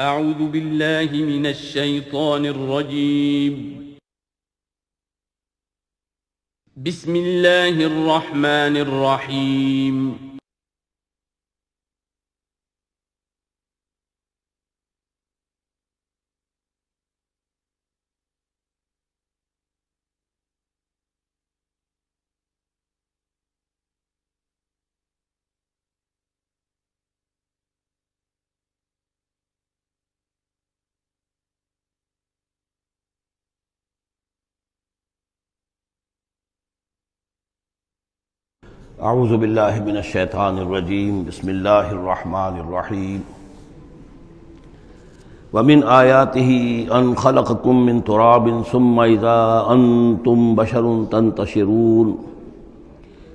اعوذ باللہ من الشیطان الرجیم بسم اللہ الرحمن الرحیم اعوذ باللہ من الشیطان الرجیم بسم اللہ الرحمن الرحیم ومن آیاتہ ان خلقکم من تراب ثم اذا انتم بشر تنتشرون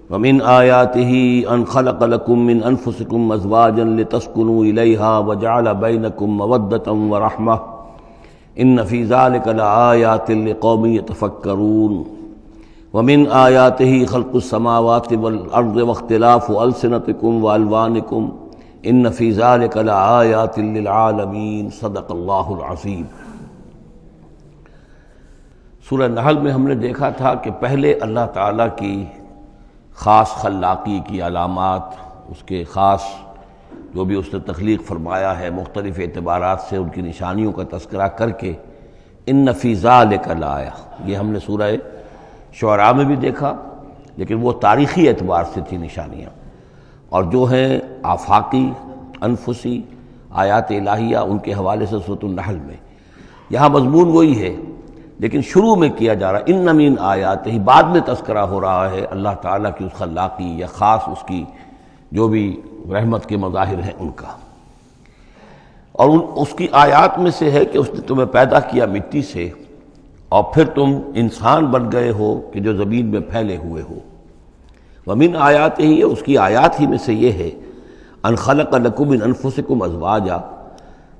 ومن آیاتہ ان خلق لکم من انفسکم ازواجا لتسکنوا الیہا وجعل بینکم مودۃ ورحمۃ ان فی ذلک لآیات لقوم یتفکرون ومن آیاتہ خلق السماوات والارض واختلاف السنتکم والوانکم ان فی ذلک لآیات للعالمین صدق اللہ العظیم۔ سورہ نحل میں ہم نے دیکھا تھا کہ پہلے اللہ تعالیٰ کی خاص خلاقی کی علامات، اس کے خاص جو بھی اس نے تخلیق فرمایا ہے مختلف اعتبارات سے ان کی نشانیوں کا تذکرہ کر کے ان فی ذلک لآیہ، یہ ہم نے سورہ شعراء میں بھی دیکھا، لیکن وہ تاریخی اعتبار سے تھی نشانیاں، اور جو ہیں آفاقی انفسی آیات الہیہ ان کے حوالے سے سورۃ النحل میں یہاں مضمون وہی ہے، لیکن شروع میں کیا جا رہا ان من آیات ہی، بعد میں تذکرہ ہو رہا ہے اللہ تعالیٰ کی اس خلاقی یا خاص اس کی جو بھی رحمت کے مظاہر ہیں ان کا، اور اس کی آیات میں سے ہے کہ اس نے تمہیں پیدا کیا مٹی سے اور پھر تم انسان بن گئے ہو کہ جو زمین میں پھیلے ہوئے ہو۔ ومن آیات ہی، اس کی آیات ہی میں سے یہ ہے ان خلق لکم من انفسکم ازواجا،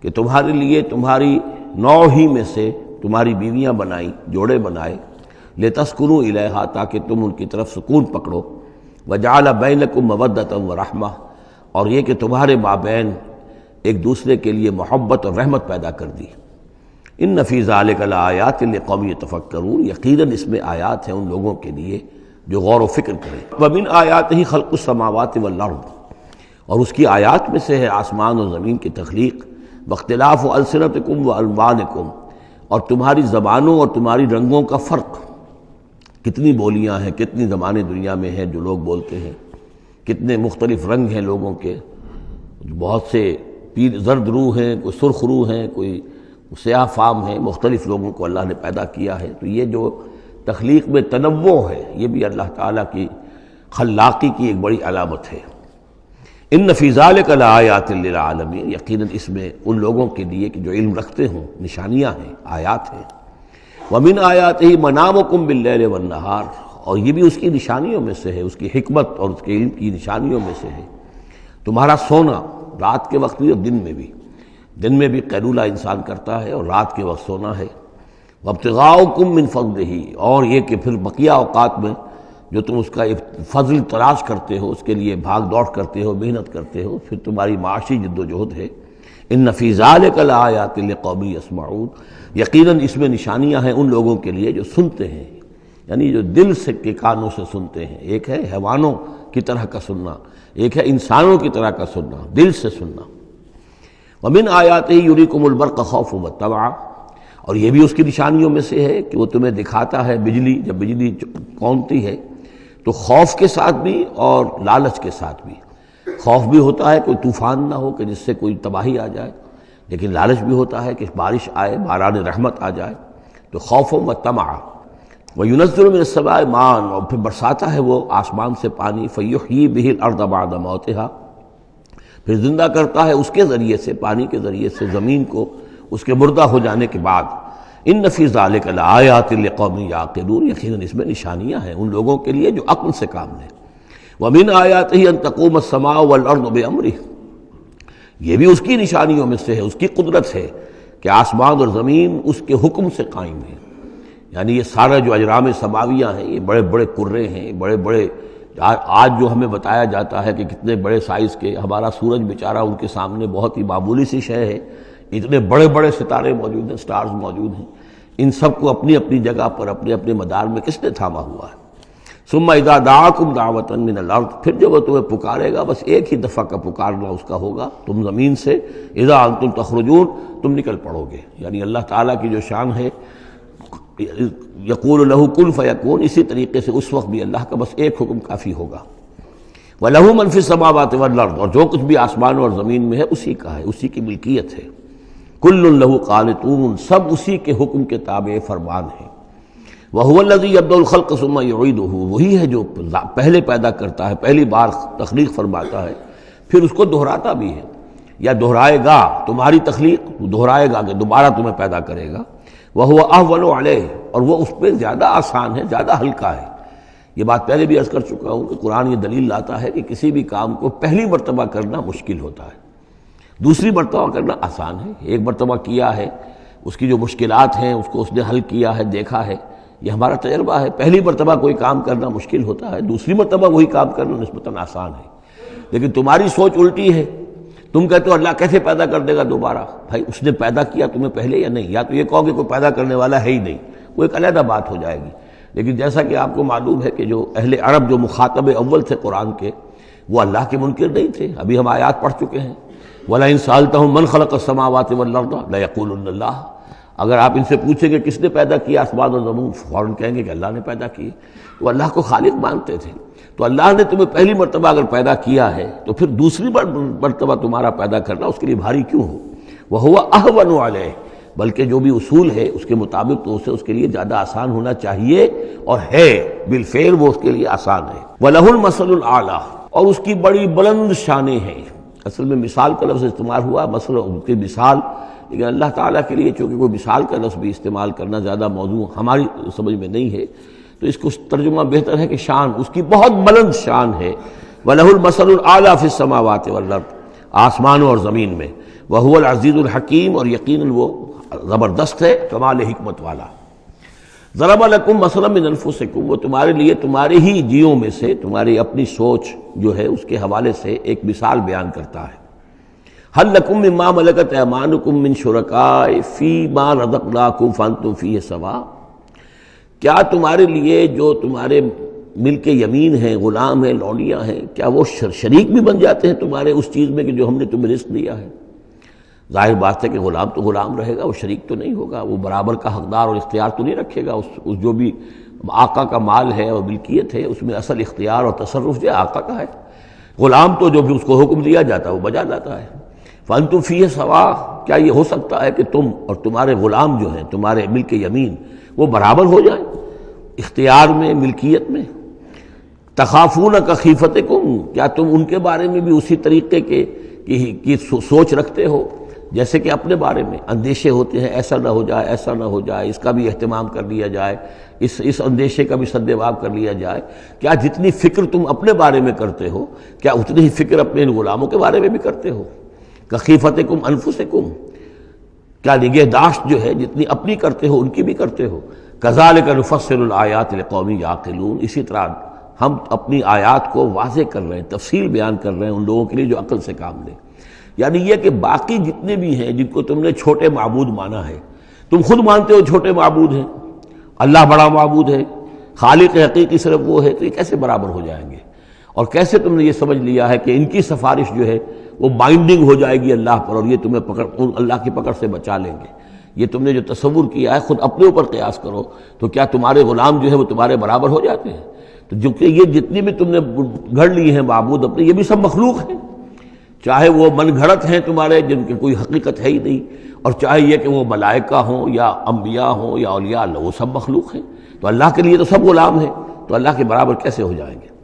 کہ تمہارے لیے تمہاری نوع ہی میں سے تمہاری بیویاں بنائیں، جوڑے بنائے، لتسکنوا الیہا، تاکہ تم ان کی طرف سکون پکڑو، وجعل بینکم مودۃ ورحمۃ، اور یہ کہ تمہارے مابین ایک دوسرے کے لیے محبت اور رحمت پیدا کر دی۔ ان فی ذلک لآیات لقوم یتفکرون، یقیناً اس میں آیات ہیں ان لوگوں کے لیے جو غور و فکر کریں۔ ومن آیاتہ خلق السماوات والارض، اور اس کی آیات میں سے ہے آسمان اور زمین کی تخلیق، واختلاف السنتکم والوانکم، اور تمہاری زبانوں اور تمہاری رنگوں کا فرق، کتنی بولیاں ہیں، کتنی زبانیں دنیا میں ہیں جو لوگ بولتے ہیں، کتنے مختلف رنگ ہیں لوگوں کے، بہت سے زرد روح ہیں، کوئی سرخ روح ہیں، کوئی سیاہ فام ہیں، مختلف لوگوں کو اللہ نے پیدا کیا ہے۔ تو یہ جو تخلیق میں تنوع ہے یہ بھی اللہ تعالیٰ کی خلاقی کی ایک بڑی علامت ہے۔ ان فی ذلک لآیات للعالمین، یقیناً اس میں ان لوگوں کے لیے کہ جو علم رکھتے ہوں نشانیاں ہیں، آیات ہیں۔ ومن آیاتہ منامکم باللیل والنہار، اور یہ بھی اس کی نشانیوں میں سے ہے، اس کی حکمت اور اس کے علم کی نشانیوں میں سے ہے تمہارا سونا، رات کے وقت بھی اور دن میں بھی، دن میں بھی قیلولہ انسان کرتا ہے اور رات کے وقت سونا ہے۔ وابتغاؤکم من فضلہ، اور یہ کہ پھر بقیہ اوقات میں جو تم اس کا فضل تلاش کرتے ہو، اس کے لیے بھاگ دوڑ کرتے ہو، محنت کرتے ہو، پھر تمہاری معاشی جد و جہد ہے۔ ان فی ذلک لآیات لقوم یسمعون، یقیناً اس میں نشانیاں ہیں ان لوگوں کے لیے جو سنتے ہیں، یعنی جو دل سے کے کانوں سے سنتے ہیں۔ ایک ہے حیوانوں کی طرح کا سننا، ایک ہے انسانوں کی طرح کا سننا، دل سے سننا۔ ومن آیاتہ یریکم البرق خوفا وطمعا، اور یہ بھی اس کی نشانیوں میں سے ہے کہ وہ تمہیں دکھاتا ہے بجلی، جب بجلی کونتی ہے تو خوف کے ساتھ بھی اور لالچ کے ساتھ بھی۔ خوف بھی ہوتا ہے کوئی طوفان نہ ہو کہ جس سے کوئی تباہی آ جائے، لیکن لالچ بھی ہوتا ہے کہ بارش آئے، باران رحمت آ جائے، تو خوف و طمعا۔ وینزل من السماء ماء، اور پھر برساتا ہے وہ آسمان سے پانی، فیحیی بہ الارض بعد موتہا، پھر زندہ کرتا ہے اس کے ذریعے سے، پانی کے ذریعے سے زمین کو اس کے مردہ ہو جانے کے بعد۔ ان فی ذلک لآیات لقوم یعقلون، یقیناً اس میں نشانیاں ہیں ان لوگوں کے لیے جو عقل سے کام لیں۔ ومن آیاتہ ان تقوم السماء والارض بامرہ، یہ بھی اس کی نشانیوں میں سے ہے، اس کی قدرت ہے کہ آسمان اور زمین اس کے حکم سے قائم ہیں۔ یعنی یہ سارا جو اجرام سماویہ ہیں، یہ بڑے بڑے کرے ہیں، بڑے بڑے، آج جو ہمیں بتایا جاتا ہے کہ کتنے بڑے سائز کے، ہمارا سورج بیچارہ ان کے سامنے بہت ہی معمولی سی شے ہے، اتنے بڑے بڑے ستارے موجود ہیں، سٹارز موجود ہیں، ان سب کو اپنی اپنی جگہ پر اپنے اپنے مدار میں کس نے تھاما ہوا ہے؟ ثم اذا دعاکم دعوۃ من الارض، پھر جب وہ تمہیں پکارے گا، بس ایک ہی دفعہ کا پکارنا اس کا ہوگا، تم زمین سے اذا انتم تخرجون، تم نکل پڑو گے۔ یعنی اللہ تعالیٰ کی جو شان ہے یقول لہ کن فیکون، اسی طریقے سے اس وقت بھی اللہ کا بس ایک حکم کافی ہوگا۔ وَلَهُ مَن فِي السَّمَاوَاتِ وَالْأَرْضِ، اور جو کچھ بھی آسمانوں اور زمین میں ہے اسی کا ہے، اسی کی ملکیت ہے۔ كُلٌّ لَهُ قَانِتُونَ، سب اسی کے حکم کے تابع فرمان ہیں۔ وَهُوَ الَّذِي يَبْدَأُ الْخَلْقَ ثُمَّ يُعِيدُهُ، وہی ہے جو پہلے پیدا کرتا ہے، پہلی بار تخلیق فرماتا ہے، پھر اس کو دہراتا بھی ہے، یا دہرائے گا، تمہاری تخلیق دہرائے گا کہ دوبارہ تمہیں پیدا کرے گا۔ وَهُوَ أَهْوَنُ عَلَيْهِ، اور وہ اس پہ زیادہ آسان ہے، زیادہ ہلکا ہے۔ یہ بات پہلے بھی عرض کر چکا ہوں کہ قرآن یہ دلیل لاتا ہے کہ کسی بھی کام کو پہلی مرتبہ کرنا مشکل ہوتا ہے، دوسری مرتبہ کرنا آسان ہے۔ ایک مرتبہ کیا ہے، اس کی جو مشکلات ہیں اس کو اس نے حل کیا ہے، دیکھا ہے، یہ ہمارا تجربہ ہے۔ پہلی مرتبہ کوئی کام کرنا مشکل ہوتا ہے، دوسری مرتبہ وہی کام کرنا نسبتاً آسان ہے۔ لیکن تمہاری سوچ الٹی ہے، تم کہتے ہو اللہ کیسے پیدا کر دے گا دوبارہ؟ بھائی اس نے پیدا کیا تمہیں پہلے یا نہیں؟ یا تو یہ کہو کہ کوئی پیدا کرنے والا ہے ہی نہیں، وہ ایک علیحدہ بات ہو جائے گی۔ لیکن جیسا کہ آپ کو معلوم ہے کہ جو اہل عرب جو مخاطب اول تھے قرآن کے، وہ اللہ کے منکر نہیں تھے۔ ابھی ہم آیات پڑھ چکے ہیں، وَلَئِن سَأَلْتَهُم مَّن خَلَقَ السَّمَاوَاتِ وَالْأَرْضَ لَيَقُولُنَّ اللَّهُ، اگر آپ ان سے پوچھیں کہ کس نے پیدا کیا آسمان اور زمین، فوراً کہیں گے کہ اللہ نے پیدا کی۔ وہ اللہ کو خالق مانتے تھے۔ تو اللہ نے تمہیں پہلی مرتبہ اگر پیدا کیا ہے تو پھر دوسری مرتبہ تمہارا پیدا کرنا اس کے لیے بھاری کیوں ہو؟ وَهُوَ أَهْوَنُ عَلَيْهِ، بلکہ جو بھی اصول ہے اس کے مطابق تو اسے اس کے لیے زیادہ آسان ہونا چاہیے، اور ہے بالفعل وہ اس کے لیے آسان ہے۔ وَلَهُ الْمَثَلُ الْأَعْلَىٰ، اور اس کی بڑی بلند شانیں ہیں۔ اصل میں مثال کا لفظ استعمال ہوا، مثلا ان کی مثال، لیکن اللہ تعالیٰ کے لیے چونکہ کوئی مثال کا لفظ بھی استعمال کرنا زیادہ موضوع ہماری سمجھ میں نہیں ہے، تو اس کو ترجمہ بہتر ہے کہ شان، اس کی بہت بلند شان ہے۔ وَلَهُ الْمَثَلُ الْأَعْلَىٰ فِي السَّمَاوَاتِ وَالْأَرْضِ، آسمانوں اور زمین میں۔ وَهُوَ الْعَزِيزُ الْحَكِيمُ، اور یقیناً وہ زبردست ہے، کمال حکمت والا۔ ضرب لکم مثلا من انفسکم، وہ تمہارے لیے تمہارے ہی جیوں میں سے، تمہاری اپنی سوچ جو ہے اس کے حوالے سے ایک مثال بیان کرتا ہے۔ هل لکم مما ملکت ایمانکم من شرکاء فیما رزقناکم فانتم فیہ سواء، کیا تمہارے لیے جو تمہارے ملک یمین ہیں، غلام ہیں، لونڈیاں ہیں، کیا وہ شریک بھی بن جاتے ہیں تمہارے اس چیز میں کہ جو ہم نے تمہیں رزق دیا ہے؟ ظاہر بات ہے کہ غلام تو غلام رہے گا، وہ شریک تو نہیں ہوگا، وہ برابر کا حقدار اور اختیار تو نہیں رکھے گا۔ اس جو بھی آقا کا مال ہے اور ملکیت ہے اس میں اصل اختیار اور تصرف جو ہے آقا کا ہے۔ غلام تو جو بھی اس کو حکم دیا جاتا ہے وہ بجا جاتا ہے۔ فَأَنْتُمْ فِيهِ سَوَاءٌ، کیا یہ ہو سکتا ہے کہ تم اور تمہارے غلام جو ہیں، تمہارے ملک یمین، وہ برابر ہو جائیں اختیار میں، ملکیت میں؟ تخافون کخیفتکم، کیا تم ان کے بارے میں بھی اسی طریقے کی سوچ رکھتے ہو جیسے کہ اپنے بارے میں اندیشے ہوتے ہیں، ایسا نہ ہو جائے، ایسا نہ ہو جائے، اس کا بھی اہتمام کر لیا جائے، اس اندیشے کا بھی سدباب کر لیا جائے؟ کیا جتنی فکر تم اپنے بارے میں کرتے ہو، کیا اتنی ہی فکر اپنے ان غلاموں کے بارے میں بھی کرتے ہو؟ کخیفتکم انفسکم، کیا نگہداشت جو ہے جتنی اپنی کرتے ہو ان کی بھی کرتے ہو؟ کذالک نفصل الآیات لقوم یعقلون، اسی طرح ہم اپنی آیات کو واضح کر رہے ہیں، تفصیل بیان کر رہے ہیں ان لوگوں کے لیے جو عقل سے کام لیں۔ یعنی یہ کہ باقی جتنے بھی ہیں جن کو تم نے چھوٹے معبود مانا ہے، تم خود مانتے ہو چھوٹے معبود ہیں، اللہ بڑا معبود ہے، خالق حقیقی صرف وہ ہے، تو یہ کیسے برابر ہو جائیں گے؟ اور کیسے تم نے یہ سمجھ لیا ہے کہ ان کی سفارش جو ہے وہ بائنڈنگ ہو جائے گی اللہ پر، اور یہ تمہیں اللہ کی پکڑ سے بچا لیں گے؟ یہ تم نے جو تصور کیا ہے خود اپنے اوپر قیاس کرو، تو کیا تمہارے غلام جو ہے وہ تمہارے برابر ہو جاتے ہیں؟ تو جو کہ یہ جتنی بھی تم نے گھڑ لی ہیں معبود اپنے، یہ بھی سب مخلوق ہیں، چاہے وہ من گھڑت ہیں تمہارے جن کی کوئی حقیقت ہے ہی نہیں، اور چاہے یہ کہ وہ ملائکہ ہوں یا انبیاء ہوں یا اولیاء اللہ، وہ سب مخلوق ہیں۔ تو اللہ کے لیے تو سب غلام ہیں، تو اللہ کے برابر کیسے ہو جائیں گے؟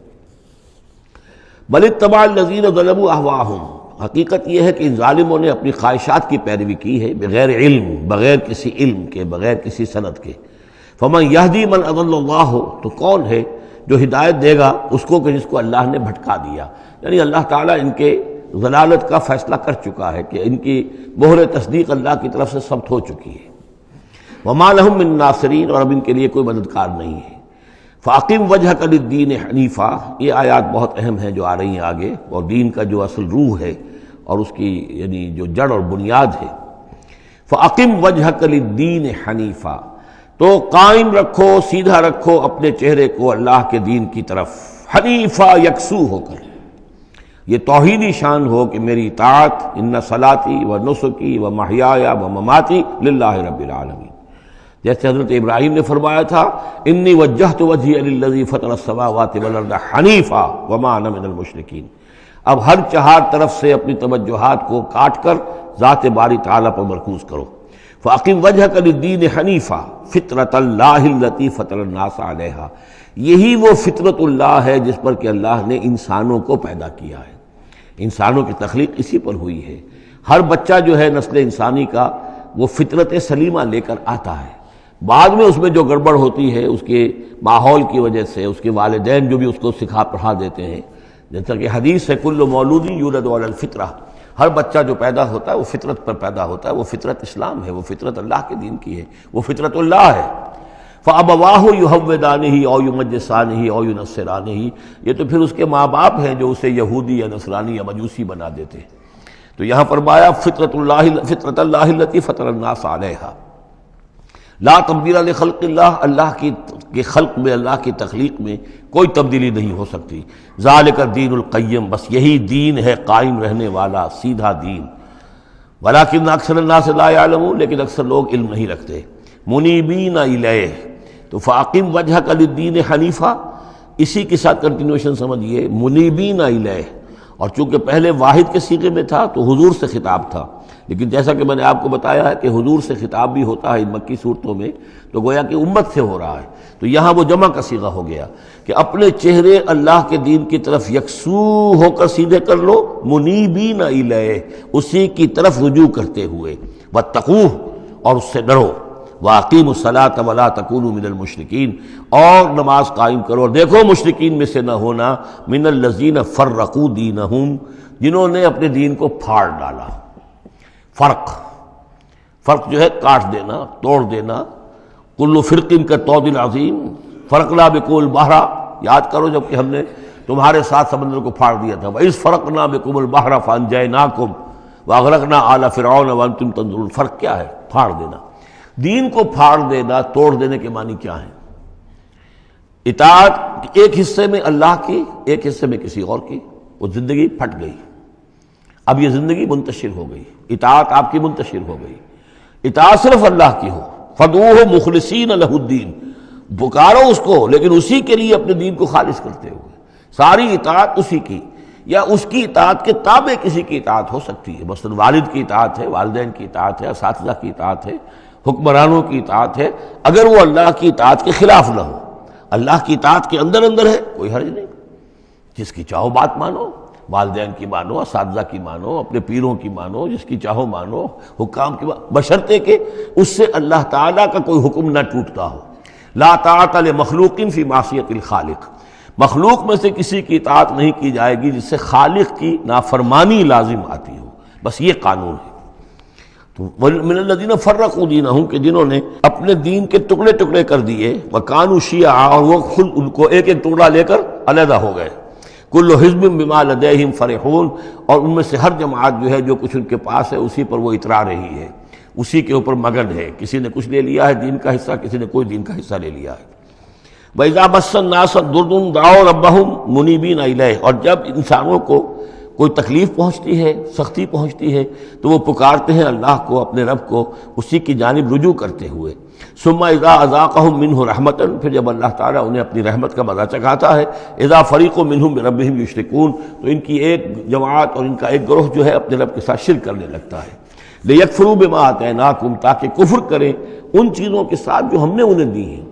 بل اتبع الذین ظلموا اہواءہم، حقیقت یہ ہے کہ ان ظالموں نے اپنی خواہشات کی پیروی کی ہے، بغیر علم، بغیر کسی علم کے، بغیر کسی سند کے۔ فمن یہدی من اضل اللہ، تو کون ہے جو ہدایت دے گا اس کو کہ جس کو اللہ نے بھٹکا دیا؟ یعنی اللہ تعالیٰ ان کے ضلالت کا فیصلہ کر چکا ہے کہ ان کی مہر تصدیق اللہ کی طرف سے ثبت ہو چکی ہے۔ وما لهم من ناصرین، اور اب ان کے لیے کوئی مددگار نہیں ہے۔ فاقم وجہک للدین حنیفا، یہ آیات بہت اہم ہیں جو آ رہی ہیں آگے، اور دین کا جو اصل روح ہے اور اس کی یعنی جو جڑ اور بنیاد ہے، فَأَقِمْ وَجْهَكَ لِلدِّينِ حَنِيفًا، تو قائم رکھو، سیدھا رکھو اپنے چہرے کو اللہ کے دین کی طرف، حنیفا، یکسو ہو کر۔ یہ توحیدی شان ہو کہ میری اطاعت، ان صلاتی و نسکی و محیایا و مماتی للہ رب العالمین، جیسے حضرت ابراہیم نے فرمایا تھا انی وجہت وجہی للذی فطر السماوات والارض حنیفا وما انا من المشرکین۔ اب ہر چہار طرف سے اپنی توجہات کو کاٹ کر ذات باری تعالیٰ پر مرکوز کرو۔ فَأَقِمْ وَجْهَكَ لِلدِّينِ حَنِيفًا فِطْرَةَ اللَّهِ الَّتِي فَطَرَ النَّاسَ عَلَيْهَا، یہی وہ فطرت اللہ ہے جس پر کہ اللہ نے انسانوں کو پیدا کیا ہے۔ انسانوں کی تخلیق اسی پر ہوئی ہے۔ ہر بچہ جو ہے نسل انسانی کا وہ فطرت سلیمہ لے کر آتا ہے، بعد میں اس میں جو گڑبڑ ہوتی ہے اس کے ماحول کی وجہ سے، اس کے والدین جو بھی اس کو سکھا پڑھا دیتے ہیں، جیسا کہ حدیث ہے کل مولود یولد علی الفطرہ، ہر بچہ جو پیدا ہوتا ہے وہ فطرت پر پیدا ہوتا ہے، وہ فطرت اسلام ہے، وہ فطرت اللہ کے دین کی ہے، وہ فطرت اللہ ہے۔ فَأَبَوَاهُ يُهَوِّدَانِهِ أَوْ يُمَجِّسَانِهِ أَوْ يُنَصِّرَانِهِ، یہ تو پھر اس کے ماں باپ ہیں جو اسے یہودی یا نصرانی یا مجوسی بنا دیتے ہیں۔ تو یہاں فرمایا فطرت اللہ التي فطر الناس علیہا، لا تبدیل لخلق اللہ، اللہ کی خلق میں، اللہ کی تخلیق میں کوئی تبدیلی نہیں ہو سکتی۔ ذالک الدین القیم، بس یہی دین ہے قائم رہنے والا سیدھا دین۔ ولکن اکثر الناس لا یعلمون، لیکن اکثر لوگ علم نہیں رکھتے۔ منیبین الیہ، تو فاقم وجہک للدین حنیفا، اسی کے ساتھ کنٹینویشن سمجھیے، منیبین الیہ، اور چونکہ پہلے واحد کے صیغے میں تھا تو حضور سے خطاب تھا، لیکن جیسا کہ میں نے آپ کو بتایا ہے کہ حضور سے خطاب بھی ہوتا ہے ان مکی صورتوں میں، تو گویا کہ امت سے ہو رہا ہے، تو یہاں وہ جمع کا صیغہ ہو گیا کہ اپنے چہرے اللہ کے دین کی طرف یکسو ہو کر سیدھے کر لو، منیبین الیہ، اسی کی طرف رجوع کرتے ہوئے، واتقوہ، اور اس سے ڈرو، وَأَقِیمُوا الصَّلَاةَ وَلَا تَکُونُوا مِنَ الْمُشْرِکِینَ، اور نماز قائم کرو، اور دیکھو مشرکین میں سے نہ ہونا، مِنَ الَّذِینَ فَرَّقُوا دِینَہُم، جنہوں نے اپنے دین کو پھاڑ ڈالا۔ فرق جو ہے کاٹ دینا، توڑ دینا، کل فرق کا طود العظیم، فرقنا بکم البحر، یاد کرو جب کہ ہم نے تمہارے ساتھ سمندر کو پھاڑ دیا تھا، وَإِذْ فَرَقْنَا بِكُمُ الْبَحْرَ فَأَنْجَيْنَاكُمْ وَأَغْرَقْنَا آلَ فِرْعَوْنَ وَأَنْتُمْ تَنظُرُونَ۔ فرق کیا ہے؟ پھاڑ دینا۔ دین کو پھاڑ دینا، توڑ دینے کے معنی کیا ہیں؟ اطاعت ایک حصے میں اللہ کی، ایک حصے میں کسی اور کی، وہ زندگی پھٹ گئی، اب یہ زندگی منتشر ہو گئی، اطاعت آپ کی منتشر ہو گئی۔ اطاعت صرف اللہ کی ہو، فَدْعُوهُ مُخْلِصِينَ لَهُ الدِّينَ، پکارو اس کو لیکن اسی کے لیے اپنے دین کو خالص کرتے ہوئے، ساری اطاعت اسی کی، یا اس کی اطاعت کے تابع کسی کی اطاعت ہو سکتی ہے، مثلا والد کی اطاعت ہے، والدین کی اطاعت ہے، اساتذہ کی اطاعت ہے، حکمرانوں کی اطاعت ہے، اگر وہ اللہ کی اطاعت کے خلاف نہ ہو، اللہ کی اطاعت کے اندر اندر ہے، کوئی حرج نہیں، جس کی چاہو بات مانو، والدین کی مانو، اساتذہ کی مانو، اپنے پیروں کی مانو، جس کی چاہو مانو، حکام کی مانو، بشرطے کہ اس سے اللہ تعالیٰ کا کوئی حکم نہ ٹوٹتا ہو۔ لا طاعۃ لمخلوق فی معصیۃ الخالق، مخلوق میں سے کسی کی اطاعت نہیں کی جائے گی جس سے خالق کی نافرمانی لازم آتی ہو، بس یہ قانون ہے۔ تو من الذین فرقوا دینہم، کہ جنہوں نے اپنے دین کے ٹکڑے ٹکڑے کر دیے، وکانوا شیعا، اور وہ خود ان کو ایک ایک ٹکڑا لے کر علیحدہ ہو گئے، کل حزب بما لدیہم فرحون، اور ان میں سے ہر جماعت جو ہے جو کچھ ان کے پاس ہے اسی پر وہ اترا رہی ہے، اسی کے اوپر مگن ہے، کسی نے کچھ لے لیا ہے دین کا حصہ، کسی نے کوئی دین کا حصہ لے لیا ہے۔ وَإِذَا مَسَّ النَّاسَ ضُرٌّ دَعَوْا رَبَّهُمْ مُنِيبِينَ إِلَيْهِ، اور جب انسانوں کو کوئی تکلیف پہنچتی ہے، سختی پہنچتی ہے، تو وہ پکارتے ہیں اللہ کو، اپنے رب کو، اسی کی جانب رجوع کرتے ہوئے۔ ثم اذا اذاقهم منه رحمة، پھر جب اللہ تعالیٰ انہیں اپنی رحمت کا مزہ چکھاتا ہے، اذا فریق منهم بربهم یشرکون، تو ان کی ایک جماعت اور ان کا ایک گروہ جو ہے اپنے رب کے ساتھ شرک کرنے لگتا ہے۔ لیکفروا بما آتیناکم، تاکہ کفر کریں ان چیزوں کے ساتھ جو ہم نے انہیں دی ہیں،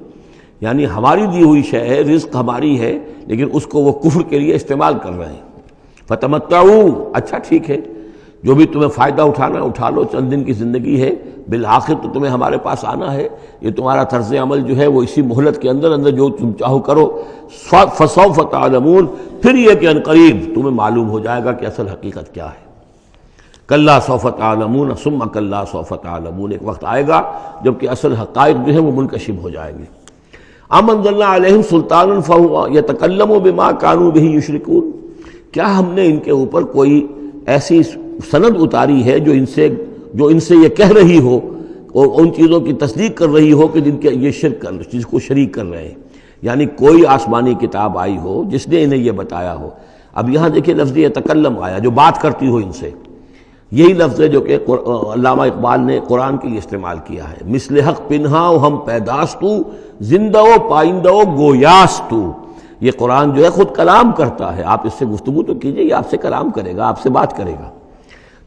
یعنی ہماری دی ہوئی شے ہے، رزق ہماری ہے، لیکن اس کو وہ کفر کے لیے استعمال کر رہے ہیں۔ فتمتعوا، اچھا ٹھیک ہے، جو بھی تمہیں فائدہ اٹھانا اٹھا لو، چند دن کی زندگی ہے، بالآخر تو تمہیں ہمارے پاس آنا ہے، یہ تمہارا طرز عمل جو ہے وہ اسی مہلت کے اندر اندر جو تم چاہو کرو، فسوف تعلمون، پھر یہ کہ عنقریب تمہیں معلوم ہو جائے گا کہ اصل حقیقت کیا ہے۔ کلا سوف تعلمون ثم کلا سوف تعلمون، ایک وقت آئے گا جب کہ اصل حقائق جو ہے وہ منکشف ہو جائیں گے۔ ام انزلنا علیہم سلطانا فہو یتکلم بما کانوا بہ یشرکون، کیا ہم نے ان کے اوپر کوئی ایسی سند اتاری ہے جو ان سے جو ان سے یہ کہہ رہی ہو اور ان چیزوں کی تصدیق کر رہی ہو کہ جن کے یہ شرک کر جس کو شریک کر رہے ہیں، یعنی کوئی آسمانی کتاب آئی ہو جس نے انہیں یہ بتایا ہو۔ اب یہاں دیکھیں لفظ یتکلم آیا، جو بات کرتی ہو ان سے، یہی لفظ ہے جو کہ علامہ اقبال نے قرآن کے لیے استعمال کیا ہے، مثل حق پنہا ہم پیداستو زندہ و پائندہ و گویاستو۔ یہ قرآن جو ہے خود کلام کرتا ہے، آپ اس سے گفتگو تو کیجئے، یہ آپ سے کلام کرے گا، آپ سے بات کرے گا۔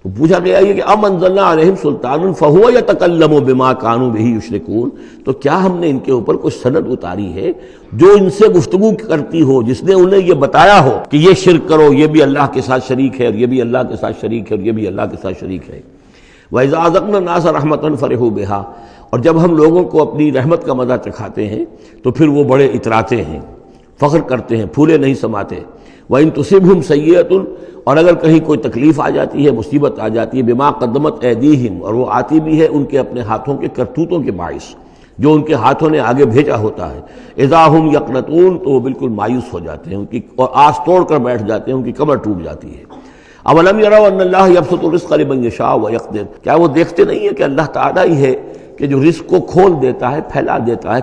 تو پوچھا گیا یہ کہ ام انزلنا علیہم سلطان فہو یتکلم بما کانوا بہ یشرکون، تو کیا ہم نے ان کے اوپر کچھ سند اتاری ہے جو ان سے گفتگو کرتی ہو، جس نے انہیں یہ بتایا ہو کہ یہ شرک کرو، یہ بھی اللہ کے ساتھ شریک ہے، اور یہ بھی اللہ کے ساتھ شریک ہے، اور یہ بھی اللہ کے ساتھ شریک ہے۔ وَإِذَا أَذَقْنَا النَّاسَ رَحْمَةً فَرِحُوا بِهَا، اور جب ہم لوگوں کو اپنی رحمت کا مزہ چکھاتے ہیں تو پھر وہ بڑے اتراتے ہیں، فخر کرتے ہیں، پھولے نہیں سماتے۔ وَإِن تُصِبْهُمْ سَيِّئَةٌ، اور اگر کہیں کوئی تکلیف آ جاتی ہے، مصیبت آ جاتی ہے، بما قدمت ایدیہم، اور وہ آتی بھی ہے ان کے اپنے ہاتھوں کے کرتوتوں کے باعث، جو ان کے ہاتھوں نے آگے بھیجا ہوتا ہے، اذا ہم یقنطون، تو وہ بالکل مایوس ہو جاتے ہیں، ان کی اور آس توڑ کر بیٹھ جاتے ہیں، ان کی کمر ٹوٹ جاتی ہے۔ اولم یروا ان اللہ یبسط الرزق لمن یشاء ویقدر، کیا وہ دیکھتے نہیں ہیں کہ اللہ تعالیٰ ہی ہے کہ جو رزق کو کھول دیتا ہے، پھیلا دیتا ہے،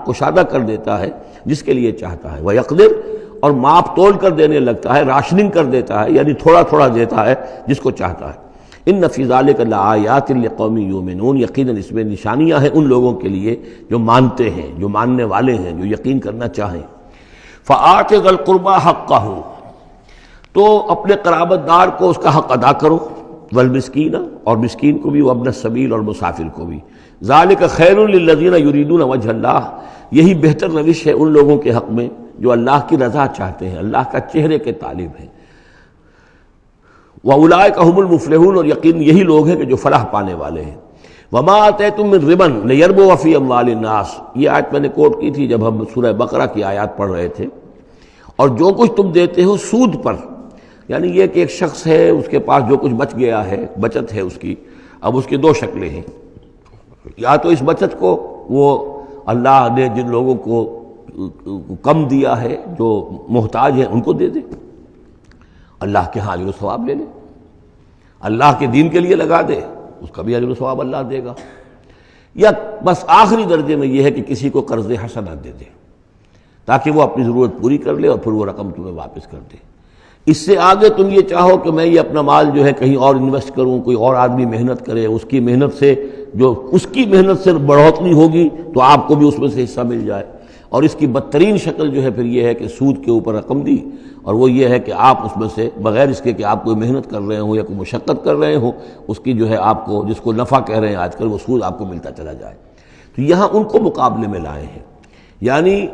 کشادہ کر دیتا ہے جس کے لیے چاہتا ہے، ویقدر، اور ماپ تول کر دینے لگتا ہے، راشننگ کر دیتا ہے، یعنی تھوڑا تھوڑا دیتا ہے جس کو چاہتا ہے۔ ان فی ذلک لآیات لقوم یؤمنون، یقیناً اس میں نشانیاں ہیں ان لوگوں کے لیے جو مانتے ہیں، جو ماننے والے ہیں، جو یقین کرنا چاہیں۔ فآت ذی القربى حقہ، تو اپنے قرابت دار کو اس کا حق ادا کرو، والمسکین، اور مسکین کو بھی، وابن السبیل، اور مسافر کو بھی۔ ذالک خیر للذین یریدون وجہ اللہ، یہی بہتر روش ہے ان لوگوں کے حق میں جو اللہ کی رضا چاہتے ہیں، اللہ کا چہرے کے طالب ہیں۔ وَأُولَٰئِكَ هُمُ الْمُفْلِحُونَ، اور یقین یہی لوگ ہیں کہ جو فلاح پانے والے ہیں۔ وَمَا آتَيْتُم مِّن رِّبًا لِيَرْبُوَ فِي أَمْوَالِ النَّاسِ، یہ آیت میں نے کوٹ کی تھی جب ہم سورہ بقرہ کی آیات پڑھ رہے تھے۔ اور جو کچھ تم دیتے ہو سود پر، یعنی یہ کہ ایک شخص ہے، اس کے پاس جو کچھ بچ گیا ہے، بچت ہے اس کی، اب اس کی دو شکلیں ہیں، یا تو اس بچت کو وہ اللہ نے جن لوگوں کو کم دیا ہے، جو محتاج ہیں، ان کو دے دے، اللہ کے ہاں اجر و ثواب لے لے، اللہ کے دین کے لیے لگا دے، اس کا بھی اجر و ثواب اللہ دے گا، یا بس آخری درجے میں یہ ہے کہ کسی کو قرض حسنہ دے دے تاکہ وہ اپنی ضرورت پوری کر لے اور پھر وہ رقم تمہیں واپس کر دے۔ اس سے آگے تم یہ چاہو کہ میں یہ اپنا مال جو ہے کہیں اور انویسٹ کروں، کوئی اور آدمی محنت کرے، اس کی محنت سے جو اس کی محنت سے بڑھوتری ہوگی تو آپ کو بھی اس میں سے حصہ مل جائے، اور اس کی بدترین شکل جو ہے پھر یہ ہے کہ سود کے اوپر رقم دی، اور وہ یہ ہے کہ آپ اس میں سے بغیر اس کے کہ آپ کوئی محنت کر رہے ہوں یا کوئی مشقت کر رہے ہوں، اس کی جو ہے آپ کو، جس کو نفع کہہ رہے ہیں آج کل، وہ سود آپ کو ملتا چلا جائے۔ تو یہاں ان کو مقابلے میں لائے ہیں، یعنی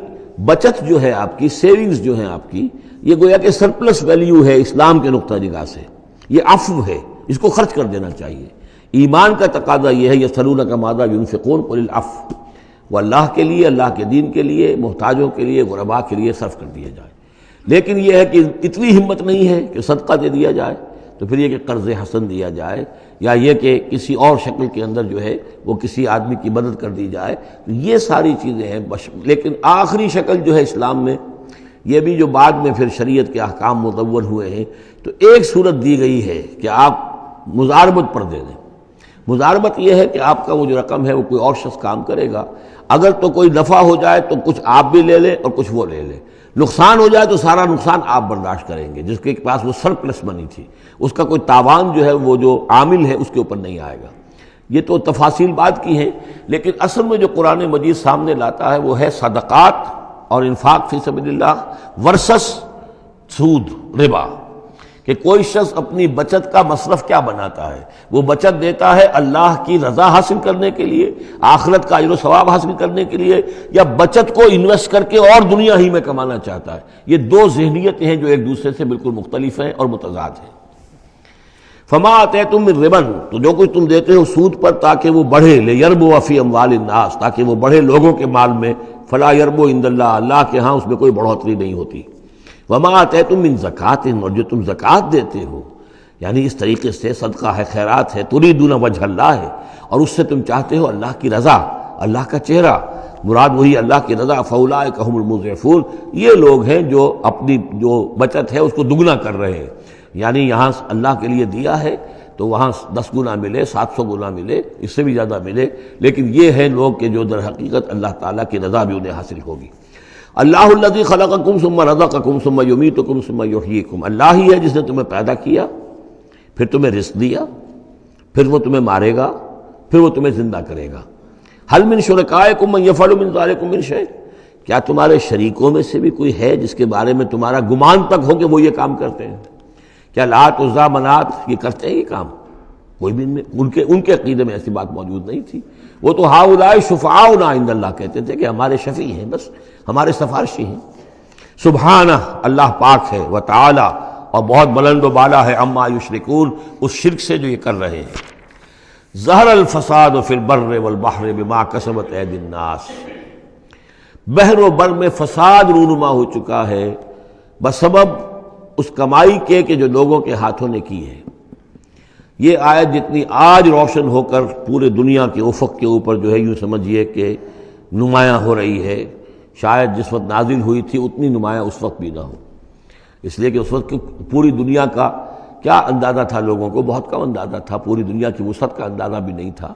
بچت جو ہے آپ کی، سیونگز جو ہیں آپ کی، یہ گویا کہ سرپلس ویلیو ہے اسلام کے نقطہ نگاہ سے، یہ عفو ہے، اس کو خرچ کر دینا چاہیے۔ ایمان کا تقاضا یہ ہے، یسألونک ماذا ینفقون قل العفو، وہ اللہ کے لیے، اللہ کے دین کے لیے، محتاجوں کے لیے، غرباء کے لیے صرف کر دیا جائے۔ لیکن یہ ہے کہ اتنی ہمت نہیں ہے کہ صدقہ دے دیا جائے، تو پھر یہ کہ قرض حسن دیا جائے، یا یہ کہ کسی اور شکل کے اندر جو ہے وہ کسی آدمی کی مدد کر دی جائے، یہ ساری چیزیں ہیں۔ لیکن آخری شکل جو ہے اسلام میں، یہ بھی جو بعد میں پھر شریعت کے احکام مدون ہوئے ہیں، تو ایک صورت دی گئی ہے کہ آپ مزاربت پر دے دیں۔ مزاربت یہ ہے کہ آپ کا وہ جو رقم ہے وہ کوئی اور شخص کام کرے گا، اگر تو کوئی نفع ہو جائے تو کچھ آپ بھی لے لیں اور کچھ وہ لے لیں، نقصان ہو جائے تو سارا نقصان آپ برداشت کریں گے، جس کے پاس وہ سرپلس منی تھی، اس کا کوئی تاوان جو ہے وہ جو عامل ہے اس کے اوپر نہیں آئے گا۔ یہ تو تفاصیل بات کی ہیں، لیکن اصل میں جو قرآن مجید سامنے لاتا ہے وہ ہے صدقات اور انفاق فی سبیل اللہ ورسس سود، ربا، کہ کوئی شخص اپنی بچت کا مصرف کیا بناتا ہے، وہ بچت دیتا ہے اللہ کی رضا حاصل کرنے کے لیے، آخرت کا اجر و ثواب حاصل کرنے کے لیے، یا بچت کو انویسٹ کر کے اور دنیا ہی میں کمانا چاہتا ہے۔ یہ دو ذہنیتیں ہیں جو ایک دوسرے سے بالکل مختلف ہیں اور متضاد ہیں۔ فما آتیتم من ربا، تو جو کچھ تم دیتے ہو سود پر تاکہ وہ بڑھے، لیربو فی اموال الناس، تاکہ وہ بڑھے لوگوں کے مال میں، فلا یربو عند اللہ، اللہ کے ہاں اس میں کوئی بڑھوتری نہیں ہوتی۔ وما آتیتم من زکوٰۃ، اور جو تم زکوٰۃ دیتے ہو، یعنی اس طریقے سے صدقہ ہے، خیرات ہے، تریدون وجہ اللہ ہے، اور اس سے تم چاہتے ہو اللہ کی رضا، اللہ کا چہرہ، مراد وہی اللہ کی رضا، فاولئک ھم المضعفون، یہ لوگ ہیں جو اپنی جو بچت ہے اس کو دگنا کر رہے ہیں۔ یعنی یہاں اللہ کے لیے دیا ہے تو وہاں 10 گنا ملے، 700 گنا ملے، اس سے بھی زیادہ ملے، لیکن یہ ہے لوگ کہ جو در حقیقت اللہ تعالیٰ کی رضا بھی انہیں حاصل ہوگی۔ اللہ الذی خلقکم ثم رزقکم ثم یمیتکم ثم یحییکم، اللہ ہی ہے جس نے تمہیں پیدا کیا، پھر تمہیں رزق دیا، پھر وہ تمہیں مارے گا، پھر وہ تمہیں زندہ کرے گا۔ هل من شرکائکم من یفعل من ذلکم من شیء، کیا تمہارے شریکوں میں سے بھی کوئی ہے جس کے بارے میں تمہارا گمان تک ہو کہ وہ یہ کام کرتے ہیں؟ کیا لات عزا منات یہ کرتے ہیں یہ کام؟ کوئی بھی ان کے عقیدے میں ایسی بات موجود نہیں تھی۔ وہ تو ہؤلاء شفعاؤنا عند اللہ کہتے تھے کہ ہمارے شفیع ہیں، بس ہمارے سفارشی ہیں۔ سبحانہ، اللہ پاک ہے، وتعالی، اور بہت بلند و بالا ہے، عما یشرکون، اس شرک سے جو یہ کر رہے ہیں۔ ظہر الفساد فی البر والبحر بما کسبت ایدی الناس، بحر و بر میں فساد رونما ہو چکا ہے بسبب اس کمائی کے کہ جو لوگوں کے ہاتھوں نے کی ہے۔ یہ آیت جتنی آج روشن ہو کر پورے دنیا کے افق کے اوپر جو ہے یوں سمجھیے کہ نمایاں ہو رہی ہے، شاید جس وقت نازل ہوئی تھی اتنی نمایاں اس وقت بھی نہ ہو، اس لیے کہ اس وقت پوری دنیا کا کیا اندازہ تھا، لوگوں کو بہت کم اندازہ تھا، پوری دنیا کی وسعت کا اندازہ بھی نہیں تھا۔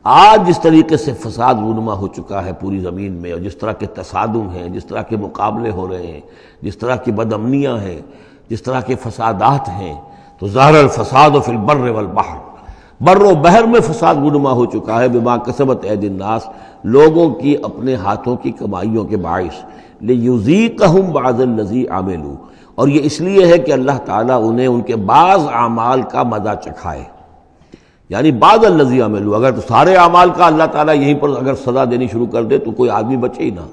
آج جس طریقے سے فساد رونما ہو چکا ہے پوری زمین میں، اور جس طرح کے تصادم ہیں، جس طرح کے مقابلے ہو رہے ہیں، جس طرح کی بد امنیاں ہیں، جس طرح کے فسادات ہیں، تو ظاہر الفساد فی البر والبحر، بر و بحر میں فساد رونما ہو چکا ہے بما کسبت ایدی الناس، لوگوں کی اپنے ہاتھوں کی کمائیوں کے باعث، لیذیقہم بعض الذی عملوا، اور یہ اس لیے ہے کہ اللہ تعالیٰ انہیں ان کے بعض اعمال کا مزہ چکھائے، یعنی بعض الذی عملوا، اگر سارے اعمال کا اللہ تعالیٰ یہیں پر اگر سزا دینی شروع کر دے تو کوئی آدمی بچے ہی نہ،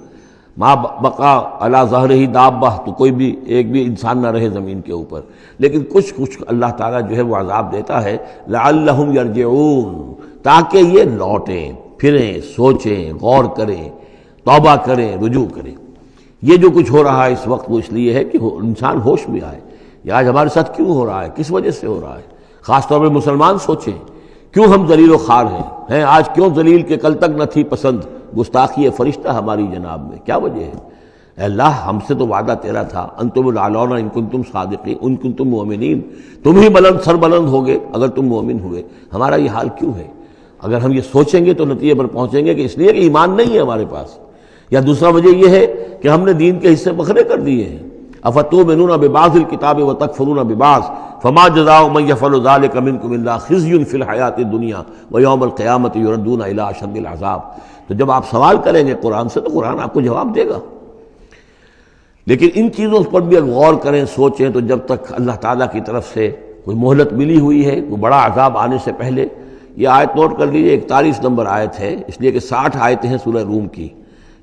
ما بقا علی ظہرہ دابہ، تو کوئی بھی ایک بھی انسان نہ رہے زمین کے اوپر، لیکن کچھ اللہ تعالیٰ جو ہے وہ عذاب دیتا ہے، لعلہم یرجعون، تاکہ یہ لوٹیں پھریں، سوچیں، غور کریں، توبہ کریں، رجوع کریں۔ یہ جو کچھ ہو رہا ہے اس وقت وہ اس لیے ہے کہ انسان ہوش میں آئے، یہ آج ہمارے ساتھ کیوں ہو رہا ہے، کس وجہ سے ہو رہا ہے، خاص طور پہ مسلمان سوچیں کیوں ہم ذلیل و خوار ہیں آج، کیوں ذلیل کہ کل تک نہ تھی پسند گستاخی فرشتہ ہماری جناب میں، کیا وجہ ہے؟ اے اللہ، ہم سے تو وعدہ تیرا تھا، انتم الاعلون ان کنتم صادقین، ان کنتم مؤمنین، تم ہی بلند سر بلند ہوگے اگر تم مومن ہوئے، ہمارا یہ حال کیوں ہے؟ اگر ہم یہ سوچیں گے تو نتیجے پر پہنچیں گے کہ اس لیے کہ ایمان نہیں ہے ہمارے پاس، یا دوسرا وجہ یہ ہے کہ ہم نے دین کے حصے بکھرے کر دیے ہیں۔ افتؤمنون ببعض الکتاب وتکفرون ببعض فما جزاء من يفعل ذلك منكم الا خزي في الحیاۃ الدنیا ویوم القیامۃ يردون الى اشد العذاب۔ تو جب آپ سوال کریں گے قرآن سے تو قرآن آپ کو جواب دے گا، لیکن ان چیزوں پر بھی غور کریں، سوچیں، تو جب تک اللہ تعالیٰ کی طرف سے کوئی مہلت ملی ہوئی ہے، کوئی بڑا عذاب آنے سے پہلے، یہ آیت نوٹ کر لیجیے، 41 نمبر آیت ہے، اس لیے کہ 60 آیتیں ہیں سورہ روم کی۔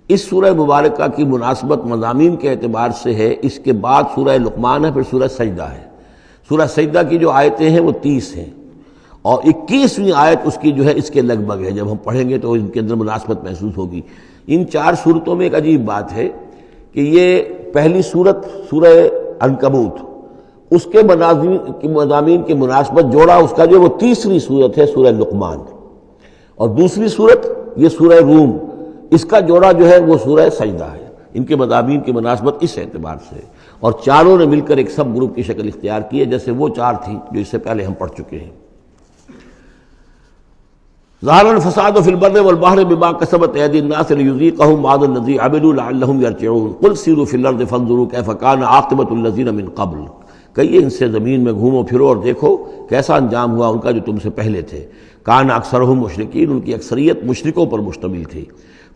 اس سورہ مبارکہ کی مناسبت مضامین کے اعتبار سے ہے، اس کے بعد سورہ لقمان ہے، پھر سورہ سجدہ ہے۔ سورہ سجدہ کی جو آیتیں ہیں وہ 30 ہیں، اور 21ویں آیت اس کی جو ہے اس کے لگ بھگ ہے، جب ہم پڑھیں گے تو ان کے اندر مناسبت محسوس ہوگی۔ ان 4 صورتوں میں ایک عجیب بات ہے کہ یہ پہلی صورت سورہ عنکبوت، اس کے مضامین کی مناسبت جوڑا اس کا جو وہ 30ویں صورت ہے سورہ لقمان، اور دوسری صورت یہ سورہ روم، اس کا جوڑا جو ہے وہ سورہ سجدہ ہے۔ ان کے مضامین کی مناسبت اس اعتبار سے، اور چاروں نے مل کر ایک سب گروپ کی شکل اختیار کی ہے، جیسے وہ 4 تھیں جو اس سے پہلے ہم پڑھ چکے ہیں۔ ظہر الفساد فی البر والبحر بما کسبت ایدی الناس لیذیقہم بعض الذی عملوا لعلہم یرجعون قل سیروا فی الارض فانظروا کیف کان عاقبۃ الذین من قبل، کہیے ان سے زمین میں گھومو پھرو اور دیکھو کیسا انجام ہوا ان کا جو تم سے پہلے تھے۔ کان اکثرہم مشرکین، ان کی اکثریت مشرکوں پر مشتمل تھی۔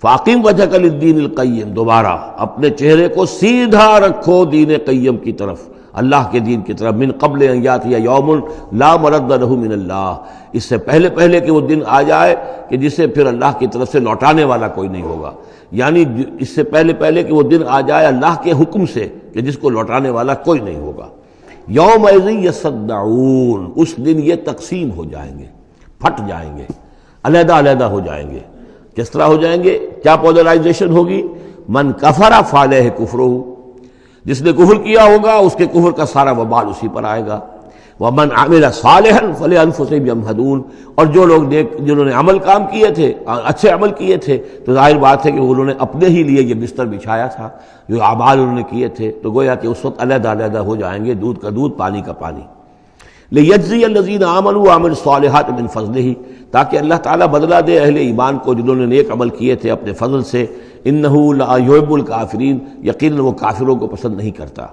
فاقم وجہک للدین القیم، دوبارہ اپنے چہرے کو سیدھا رکھو دین قیم کی طرف، اللہ کے دین کی طرف، من قبل ان یاتی یوم لا مرد لہ من اللہ، اس سے پہلے کہ وہ دن آ جائے کہ جسے پھر اللہ کی طرف سے لوٹانے والا کوئی نہیں ہوگا، یعنی اس سے پہلے کہ وہ دن آ جائے اللہ کے حکم سے کہ جس کو لوٹانے والا کوئی نہیں ہوگا۔ یومئذ یصدعون، اس دن یہ تقسیم ہو جائیں گے، پھٹ جائیں گے، علیحدہ ہو جائیں گے۔ کس طرح ہو جائیں گے؟ کیا پولرائزیشن ہوگی؟ من کفر فعلیہ کفرہ، جس نے کفر کیا ہوگا اس کے کفر کا سارا وبال اسی پر آئے گا۔ ومن عمل صالحا فلانفسهم يمهدون، اور جو لوگ جنہوں نے عمل کام کیے تھے، اچھے عمل کیے تھے، تو ظاہر بات ہے کہ انہوں نے اپنے ہی لیے یہ بستر بچھایا تھا، جو اعمال انہوں نے کیے تھے، تو گویا کہ اس وقت علیحدہ علیحدہ ہو جائیں گے، دودھ کا دودھ پانی کا پانی۔ لیجزی الذین آمنوا وعملوا الصالحات من فضلہ، تاکہ اللہ تعالیٰ بدلہ دے اہل ایمان کو جنہوں نے نیک عمل کیے تھے اپنے فضل سے۔ انہ لا یحب الکافرین، یقیناً وہ کافروں کو پسند نہیں کرتا۔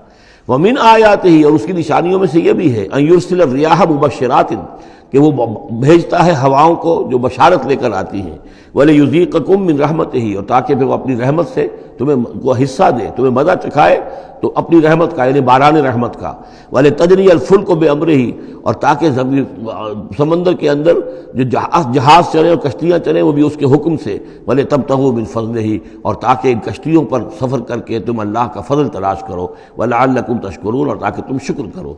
ومن آیاتہ، اور اس کی نشانیوں میں سے یہ بھی ہے، ان یرسل الریاح مبشرات، کہ وہ بھیجتا ہے ہواؤں کو جو بشارت لے کر آتی ہیں، ولیذیقکم من رحمتہ، اور تاکہ پھر وہ اپنی رحمت سے تمہیں کو حصہ دے، تمہیں مزہ چکھائے تو اپنی رحمت کا، یعنی باران رحمت کا۔ ولتجری الفلک بامرہ، اور تاکہ سمندر کے اندر جو جہاز چلے اور کشتیاں چلیں وہ بھی اس کے حکم سے۔ ولتبتغوا من فضلہ، اور تاکہ ان کشتیوں پر سفر کر کے تم اللہ کا فضل تلاش کرو۔ ولعلکم تشکرون، اور تاکہ تم شکر کرو۔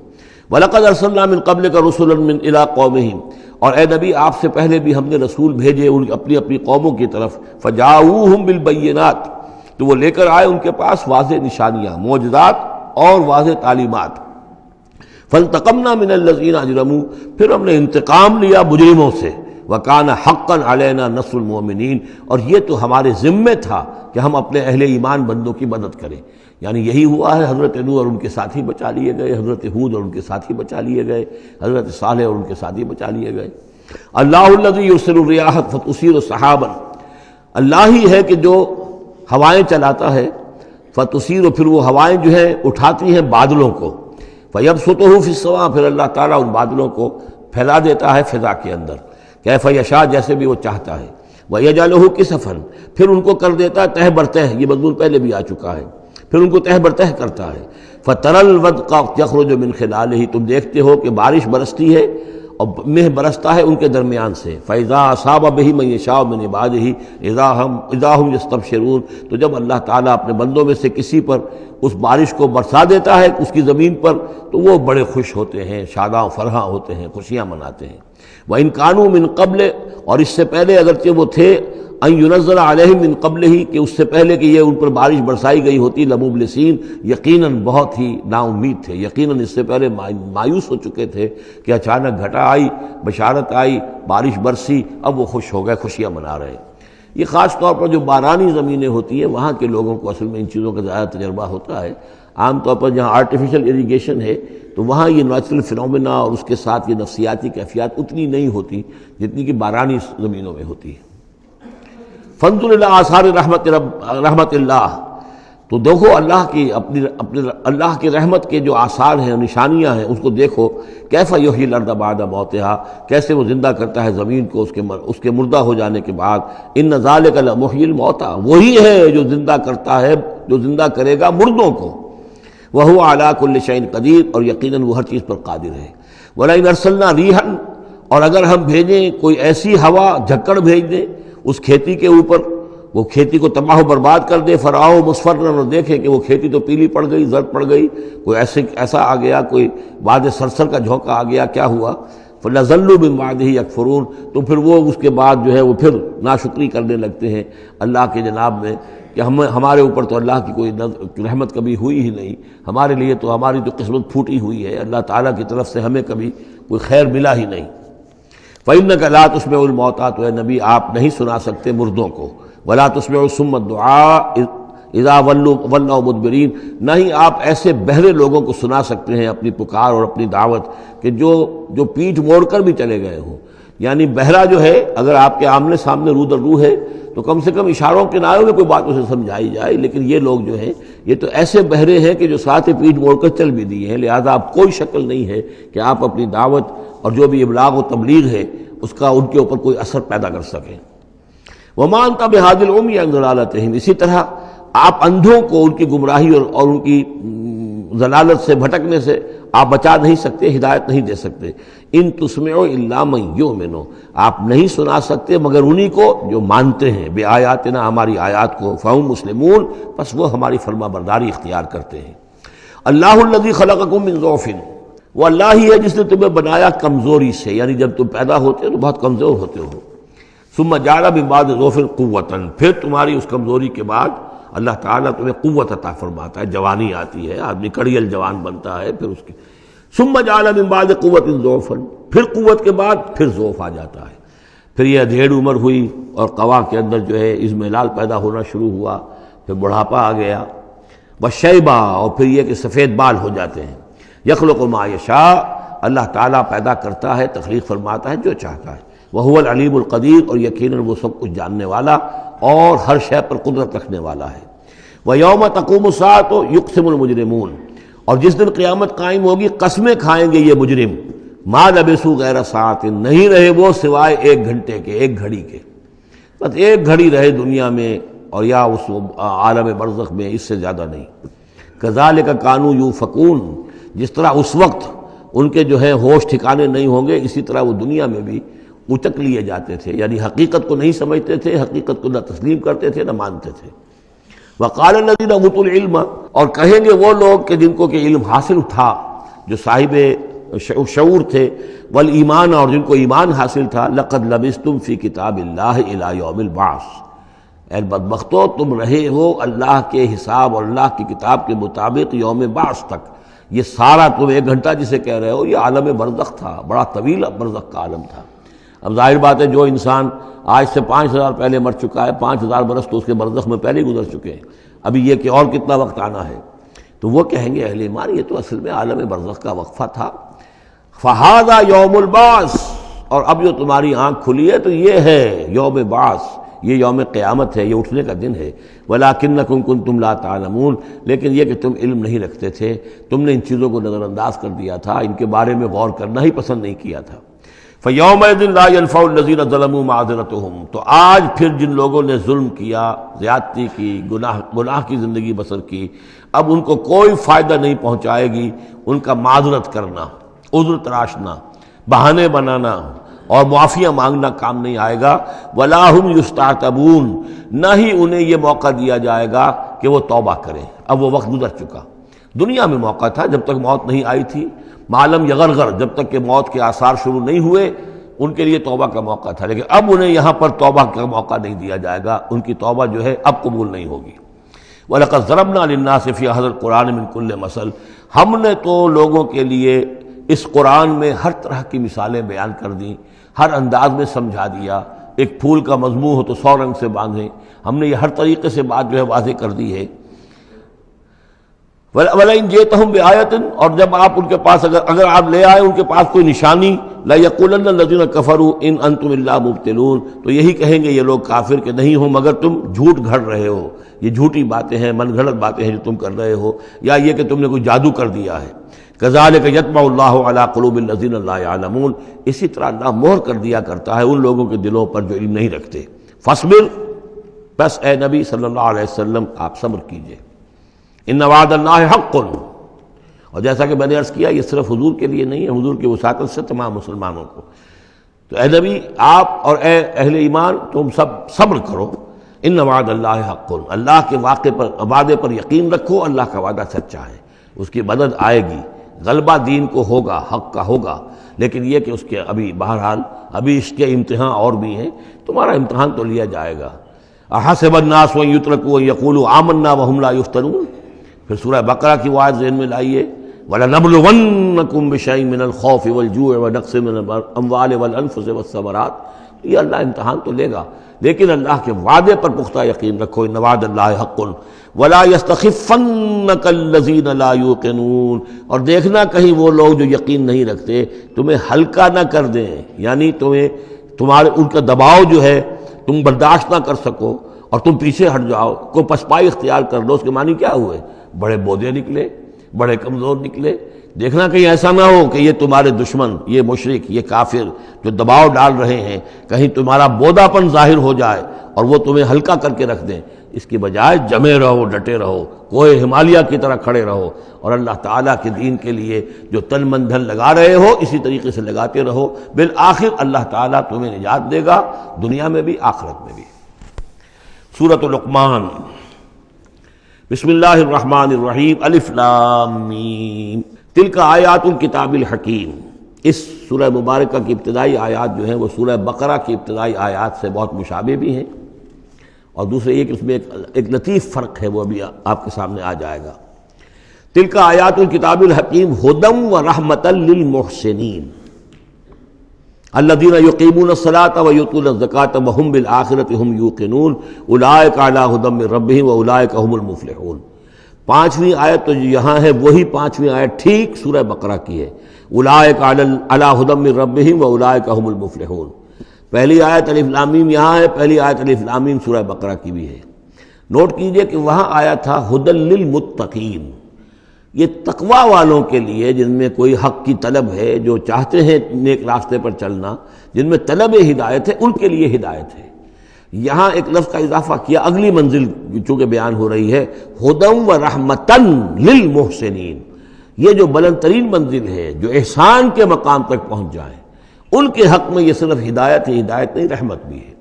وَلَقَدْ أَرْسَلْنَا مِن قَبْلِكَ رُسُلًا مِّنْ إِلَىٰ قَوْمِهِمْ، اور اے نبی آپ سے پہلے بھی ہم نے رسول بھیجے ان اپنی اپنی قوموں کی طرف۔ فَجَاءُوهُم بِالْبَيِّنَاتِ، تو وہ لے کر آئے ان کے پاس واضح نشانیاں، معجزات اور واضح تعلیمات۔ فَانْتَقَمْنَا مِنَ الَّذِينَ أَجْرَمُوا، پھر ہم نے انتقام لیا مجرموں سے۔ وَكَانَ حَقًّا عَلَيْنَا نَصْرُ الْمُؤْمِنِينَ، اور یہ تو ہمارے ذمے تھا کہ ہم اپنے اہل ایمان بندوں کی مدد کریں۔ یعنی یہی ہوا ہے، حضرت نوح اور ان کے ساتھی بچا لیے گئے، حضرت ہود اور ان کے ساتھی بچا لیے گئے، حضرت صالح اور ان کے ساتھی بچا لیے گئے۔ اللہ الذی یرسل الریاح فتثیر سحابا، اللہ ہی ہے کہ جو ہوائیں چلاتا ہے، فتثیر، پھر وہ ہوائیں جو ہیں اٹھاتی ہیں بادلوں کو، فیبسطہ فی السماء، پھر اللہ تعالیٰ ان بادلوں کو پھیلا دیتا ہے فضا کے اندر، کیف یشاء، جیسے بھی وہ چاہتا ہے۔ ویجعلہ کسفا، پھر ان کو کر دیتا ہے تہ بر تہ، یہ مضمون پہلے بھی آ چکا ہے، پھر ان کو تہ بر تہ کرتا ہے۔ فَتَرَى الْوَدْقَ يَخْرُجُ مِنْ خِلَالِهِ، تم دیکھتے ہو کہ بارش برستی ہے اور مہ برستا ہے ان کے درمیان سے۔ فَإِذَا أَصَابَ بِهِ مَن يَشَاءُ مِنْ عِبَادِهِ إِذَا هُمْ يَسْتَبْشِرُونَ، تو جب اللہ تعالیٰ اپنے بندوں میں سے کسی پر اس بارش کو برسا دیتا ہے اس کی زمین پر، تو وہ بڑے خوش ہوتے ہیں، شاداں فرحاں ہوتے ہیں، خوشیاں مناتے ہیں۔ وَإِنْ كَانُوا مِنْ قَبْلِ، اور اس سے پہلے اگرچہ وہ تھے، ان ينزل علیہم من قبل ہی، کہ اس سے پہلے کہ یہ ان پر بارش برسائی گئی ہوتی، لمبلسین، یقیناً بہت ہی نا امید تھے، یقیناً اس سے پہلے مایوس ہو چکے تھے کہ اچانک گھٹا آئی، بشارت آئی، بارش برسی، اب وہ خوش ہو گئے، خوشیاں منا رہے۔ یہ خاص طور پر جو بارانی زمینیں ہوتی ہیں وہاں کے لوگوں کو اصل میں ان چیزوں کا زیادہ تجربہ ہوتا ہے۔ عام طور پر جہاں آرٹیفیشل اریگیشن ہے تو وہاں یہ نیچرل فنومینا اور اس کے ساتھ یہ نفسیاتی کیفیات اتنی نہیں ہوتی جتنی کہ بارانی زمینوں میں ہوتی ہے۔ فانظر الی آثار رحمت اللہ، تو دیکھو اللہ کی اپنی اللہ کی رحمت کے جو آثار ہیں، نشانیاں ہیں، اس کو دیکھو۔ کیف یحیی الارض بعد موتہا، کیسے وہ زندہ کرتا ہے زمین کو اس کے مردہ ہو جانے کے بعد۔ ان ذالک لمحیی الموتیٰ، وہی ہے جو زندہ کرتا ہے، جو زندہ کرے گا مردوں کو۔ وہو علی کل شیء قدیر، اور یقیناً وہ ہر چیز پر قادر ہے۔ ولئن ارسلنا ریحا، اور اگر ہم بھیجیں کوئی ایسی ہوا، جھکڑ بھیج دیں اس کھیتی کے اوپر، وہ کھیتی کو تباہ و برباد کر دے، فراؤ مصفرا، اور دیکھے کہ وہ کھیتی تو پیلی پڑ گئی، زرد پڑ گئی، کوئی ایسا آ گیا، کوئی باد سرسر کا جھونکا آ گیا، کیا ہوا؟ فَلَظَلُّوا مِن بَعْدِهِ يَكْفُرُونَ، تو پھر وہ اس کے بعد جو ہے وہ پھر ناشکری کرنے لگتے ہیں اللہ کے جناب میں، کہ ہمارے اوپر تو اللہ کی کوئی رحمت کبھی ہوئی ہی نہیں، ہمارے لیے تو ہماری تو قسمت پھوٹی ہوئی ہے، اللہ تعالیٰ کی طرف سے ہمیں کبھی کوئی خیر ملا ہی نہیں۔ فَإِنَّكَ لَا تُسْمِعُ الْمَوْتَىٰ، تو اے نبی آپ نہیں سنا سکتے مردوں کو، وَلَا تُسْمِعُ الصُّمَّ الدُّعَاءَ اذا ولوا مدبرین، نہ ہی آپ ایسے بہرے لوگوں کو سنا سکتے ہیں اپنی پکار اور اپنی دعوت کہ جو پیٹھ موڑ کر بھی چلے گئے ہوں۔ یعنی بہرا جو ہے اگر آپ کے آمنے سامنے رو در رو ہے تو کم سے کم اشاروں کے نائوں میں کوئی بات اسے سمجھائی جائے، لیکن یہ لوگ جو ہیں یہ تو ایسے بہرے ہیں کہ جو ساتھ ہی پیٹھ موڑ کر چل بھی دیے ہیں، لہذا اب کوئی شکل نہیں ہے کہ آپ اپنی دعوت اور جو بھی ابلاغ و تبلیغ ہے اس کا ان کے اوپر کوئی اثر پیدا کر سکیں۔ وَمَا أَنْتَ بِهَادِ الْعُمْيِ عَنْ ضَلَالَتِهِمْ، اسی طرح آپ اندھوں کو ان کی گمراہی اور ان کی ضلالت سے، بھٹکنے سے آپ بچا نہیں سکتے، ہدایت نہیں دے سکتے۔ ان تسمع الا من یؤمن، آپ نہیں سنا سکتے مگر انہی کو جو مانتے ہیں، بے آیاتنا، ہماری آیات کو، فہم مسلمون، بس وہ ہماری فرما برداری اختیار کرتے ہیں۔ اللہ الذی خلقکم من ضعف، وہ اللہ ہی ہے جس نے تمہیں بنایا کمزوری سے، یعنی جب تم پیدا ہوتے ہو تو بہت کمزور ہوتے ہو، ثم جعل من بعد ضعف قوۃ، پھر تمہاری اس کمزوری کے بعد اللہ تعالیٰ تمہیں قوت عطا فرماتا ہے، جوانی آتی ہے، آدمی کڑیل جوان بنتا ہے، پھر اس کے ثم جعل من بعد قوت ضعفا، پھر قوت کے بعد پھر ضعف آ جاتا ہے، پھر یہ ادھیڑ عمر ہوئی اور قوا کے اندر جو ہے اضمحلال پیدا ہونا شروع ہوا، پھر بڑھاپا آ گیا، وشیبہ، اور پھر یہ کہ سفید بال ہو جاتے ہیں۔ یخلق ما یشاء، اللہ تعالیٰ پیدا کرتا ہے، تخلیق فرماتا ہے جو چاہتا ہے، وہو العلیم القدیر، اور یقیناً وہ سب کچھ جاننے والا اور ہر شے پر قدرت رکھنے والا ہے۔ وَيَوْمَ تَقُومُ السَّاعَةُ يُقْسِمُ الْمُجْرِمُونَ، اور جس دن قیامت قائم ہوگی قسمیں کھائیں گے یہ مجرم، ما لبثوا غیر ساعۃ، نہیں رہے وہ سوائے ایک گھنٹے کے، ایک گھڑی کے، بس ایک گھڑی رہے دنیا میں اور یا اس عالم برزخ میں، اس سے زیادہ نہیں۔ کذالک کانوا یؤفکون، جس طرح اس وقت ان کے جو ہے ہوش ٹھکانے نہیں ہوں گے، اسی طرح وہ دنیا میں بھی اچک لیے جاتے تھے، یعنی حقیقت کو نہیں سمجھتے تھے، حقیقت کو نہ تسلیم کرتے تھے نہ مانتے تھے۔ وقال الذین اوتوا العلم، اور کہیں گے وہ لوگ کہ جن کو کہ علم حاصل تھا، جو صاحب شعور تھے، والایمان، اور جن کو ایمان حاصل تھا، لقد لبثتم فی کتاب اللہ الی یوم البعث، اے بدبختو تم رہے ہو اللہ کے حساب اور اللہ کی کتاب کے مطابق یوم بعث تک۔ یہ سارا تم ایک گھنٹہ جسے کہہ رہے ہو یہ عالم برزخ تھا، بڑا طویل برزخ کا عالم تھا۔ اب ظاہر بات ہے جو انسان آج سے 5000 پہلے مر چکا ہے، 5000 برس تو اس کے برزخ میں پہلے ہی گزر چکے ہیں، ابھی یہ کہ اور کتنا وقت آنا ہے، تو وہ کہیں گے اہل ایمان یہ تو اصل میں عالم برزخ کا وقفہ تھا۔ فہذا یوم البعث، اور اب جو تمہاری آنکھ کھلی ہے تو یہ ہے یوم بعث، یہ یوم قیامت ہے، یہ اٹھنے کا دن ہے۔ وَلَٰكِنَّكُمْ كُنتُمْ لَا تَعْلَمُونَ، لیکن یہ کہ تم علم نہیں رکھتے تھے، تم نے ان چیزوں کو نظر انداز کر دیا تھا، ان کے بارے میں غور کرنا ہی پسند نہیں کیا تھا۔ فَيَوْمَئِذٍ لَا يَنفَعُ الَّذِينَ ظَلَمُوا مَعْذِرَتُهُمْ، تو آج پھر جن لوگوں نے ظلم کیا، زیادتی کی، گناہ کی زندگی بسر کی، اب ان کو کوئی فائدہ نہیں پہنچائے گی ان کا معذرت کرنا، عذر تراشنا، بہانے بنانا اور معافیاں مانگنا کام نہیں آئے گا۔ وَلَا هُمْ يُسْتَعْتَبُونَ، نہ ہی انہیں یہ موقع دیا جائے گا کہ وہ توبہ کریں، اب وہ وقت گزر چکا۔ دنیا میں موقع تھا جب تک موت نہیں آئی تھی، معلم یغرغر، جب تک کہ موت کے آثار شروع نہیں ہوئے ان کے لیے توبہ کا موقع تھا، لیکن اب انہیں یہاں پر توبہ کا موقع نہیں دیا جائے گا، ان کی توبہ جو ہے اب قبول نہیں ہوگی۔ وَلَقَدْ ضَرَبْنَا لِلنَّاسِ فِي هَذَا الْقُرْآنِ مِنْ كُلِّ مَثَلٍ، ہم نے تو لوگوں کے لیے اس قرآن میں ہر طرح کی مثالیں بیان کر دیں، ہر انداز میں سمجھا دیا۔ ایک پھول کا مضمون ہو تو 100 رنگ سے باندھیں، ہم نے یہ ہر طریقے سے بات جو ہے واضح کر دی ہے۔ وَلَئِنْ جِئْتَهُمْ بِآيَةٍ، اور جب آپ ان کے پاس اگر آپ لے آئے ان کے پاس کوئی نشانی، لَيَقُولَنَّ الَّذِينَ كَفَرُوا إِنْ أَنْتُمْ إِلَّا مُبْطِلُونَ، تو یہی کہیں گے یہ لوگ کافر کہ نہیں ہو مگر تم جھوٹ گھڑ رہے ہو، یہ جھوٹی باتیں ہیں، من گھڑت باتیں ہیں جو تم کر رہے ہو، یا یہ کہ تم نے کوئی جادو کر دیا ہے۔ كَذَلِكَ يَطْبَعُ اللَّهُ عَلَىٰ قُلُوبِ الَّذِينَ لَا يَعْلَمُونَ، اسی طرح اللہ مہر کر دیا کرتا ہے ان لوگوں کے دلوں پر جو علم نہیں رکھتے۔ فَاصْبِرْ، بس اے نبی صلی اللہ علیہ وسلم آپ صبر کیجئے۔ إِنَّ وَعْدَ اللَّهِ حَقٌّ، اور جیسا کہ میں نے عرض کیا یہ صرف حضور کے لیے نہیں ہے، حضور کی وساطت سے تمام مسلمانوں کو۔ تو اے نبی آپ اور اے اہل ایمان تم سب صبر کرو۔ ان وعد اللہ حق، اللہ کے وعدے پر یقین رکھو، اللہ کا وعدہ سچا ہے، اس کی مدد آئے گی، غلبہ دین کو ہوگا، حق کا ہوگا، لیکن یہ کہ اس کے ابھی بہرحال ابھی اس کے امتحان اور بھی ہیں، تمہارا امتحان تو لیا جائے گا۔ احسب الناس ان یترکوا ان یقولوا آمنا وهم لا یفتنون، پھر سورہ بقرہ کی آیت ذہن میں لائیے، وَلَنَبْلُوَنَّكُمْ بِشَيْءٍ مِّنَ الْخَوْفِ وَالْجُوعِ وَنَقْصٍ مِّنَ الْأَمْوَالِ وَالْأَنفُسِ وَالثَّمَرَاتِ، یہ اللہ امتحان تو لے گا، لیکن اللہ کے وعدے پر پختہ یقین رکھو۔ ان وعد اللہ حق وَلَا يَسْتَخِفَّنَّكَ الَّذِينَ لَا يُوقِنُونَ، اور دیکھنا کہیں وہ لوگ جو یقین نہیں رکھتے تمہیں ہلکا نہ کر دیں، یعنی تمہارے ان کا دباؤ جو ہے تم برداشت نہ کر سکو اور تم پیچھے ہٹ جاؤ، کو پسپائی اختیار کر لو۔ اس کے معنی کیا ہوئے؟ بڑے بودے نکلے، بڑے کمزور نکلے۔ دیکھنا کہیں ایسا نہ ہو کہ یہ تمہارے دشمن، یہ مشرک، یہ کافر جو دباؤ ڈال رہے ہیں، کہیں تمہارا بودا پن ظاہر ہو جائے اور وہ تمہیں ہلکا کر کے رکھ دیں۔ اس کی بجائے جمے رہو، ڈٹے رہو، کوہ ہمالیہ کی طرح کھڑے رہو، اور اللہ تعالیٰ کے دین کے لیے جو تن من دھن لگا رہے ہو اسی طریقے سے لگاتے رہو، بالآخر اللہ تعالیٰ تمہیں نجات دے گا، دنیا میں بھی آخرت میں بھی۔ سورۃ لقمان، بسم اللہ الرحمن الرحیم، الف لام میم، تلک آیات الکتاب الحکیم۔ اس سورہ مبارکہ کی ابتدائی آیات جو ہیں وہ سورہ بقرہ کی ابتدائی آیات سے بہت مشابہ بھی ہیں، اور دوسرے یہ کہ اس میں ایک لطیف فرق ہے، وہ ابھی آپ کے سامنے آ جائے گا۔ تلک آیات الکتاب الحکیم ھدی ورحمۃ للمحسنین الذین یقیمون الصلاۃ ویؤتون الزکاۃ وہم بالآخرۃ ھم یوقنون اولئک علی ھدی من ربہم واولئک ھم المفلحون۔ پانچویں آیت تو یہاں ہے وہی پانچویں آیت ٹھیک سورہ بقرہ کی ہے، اولئک علی ھدی من ربہم واولئک ھم المفلحون۔ پہلی آیت الف لام میم یہاں ہے، پہلی آیت الف لام میم سورہ بقرہ کی بھی ہے۔ نوٹ کیجئے کہ وہاں آیا تھا ھدی للمتقین، یہ تقوی والوں کے لیے جن میں کوئی حق کی طلب ہے، جو چاہتے ہیں نیک راستے پر چلنا، جن میں طلب ہدایت ہے، ان کے لیے ہدایت ہے۔ یہاں ایک لفظ کا اضافہ کیا، اگلی منزل چونکہ بیان ہو رہی ہے، ھدی ورحمۃ للمحسنین، یہ جو بلند ترین منزل ہے، جو احسان کے مقام تک پہنچ جائیں، ان کے حق میں یہ صرف ہدایت ہے، ہدایت نہیں رحمت بھی ہے۔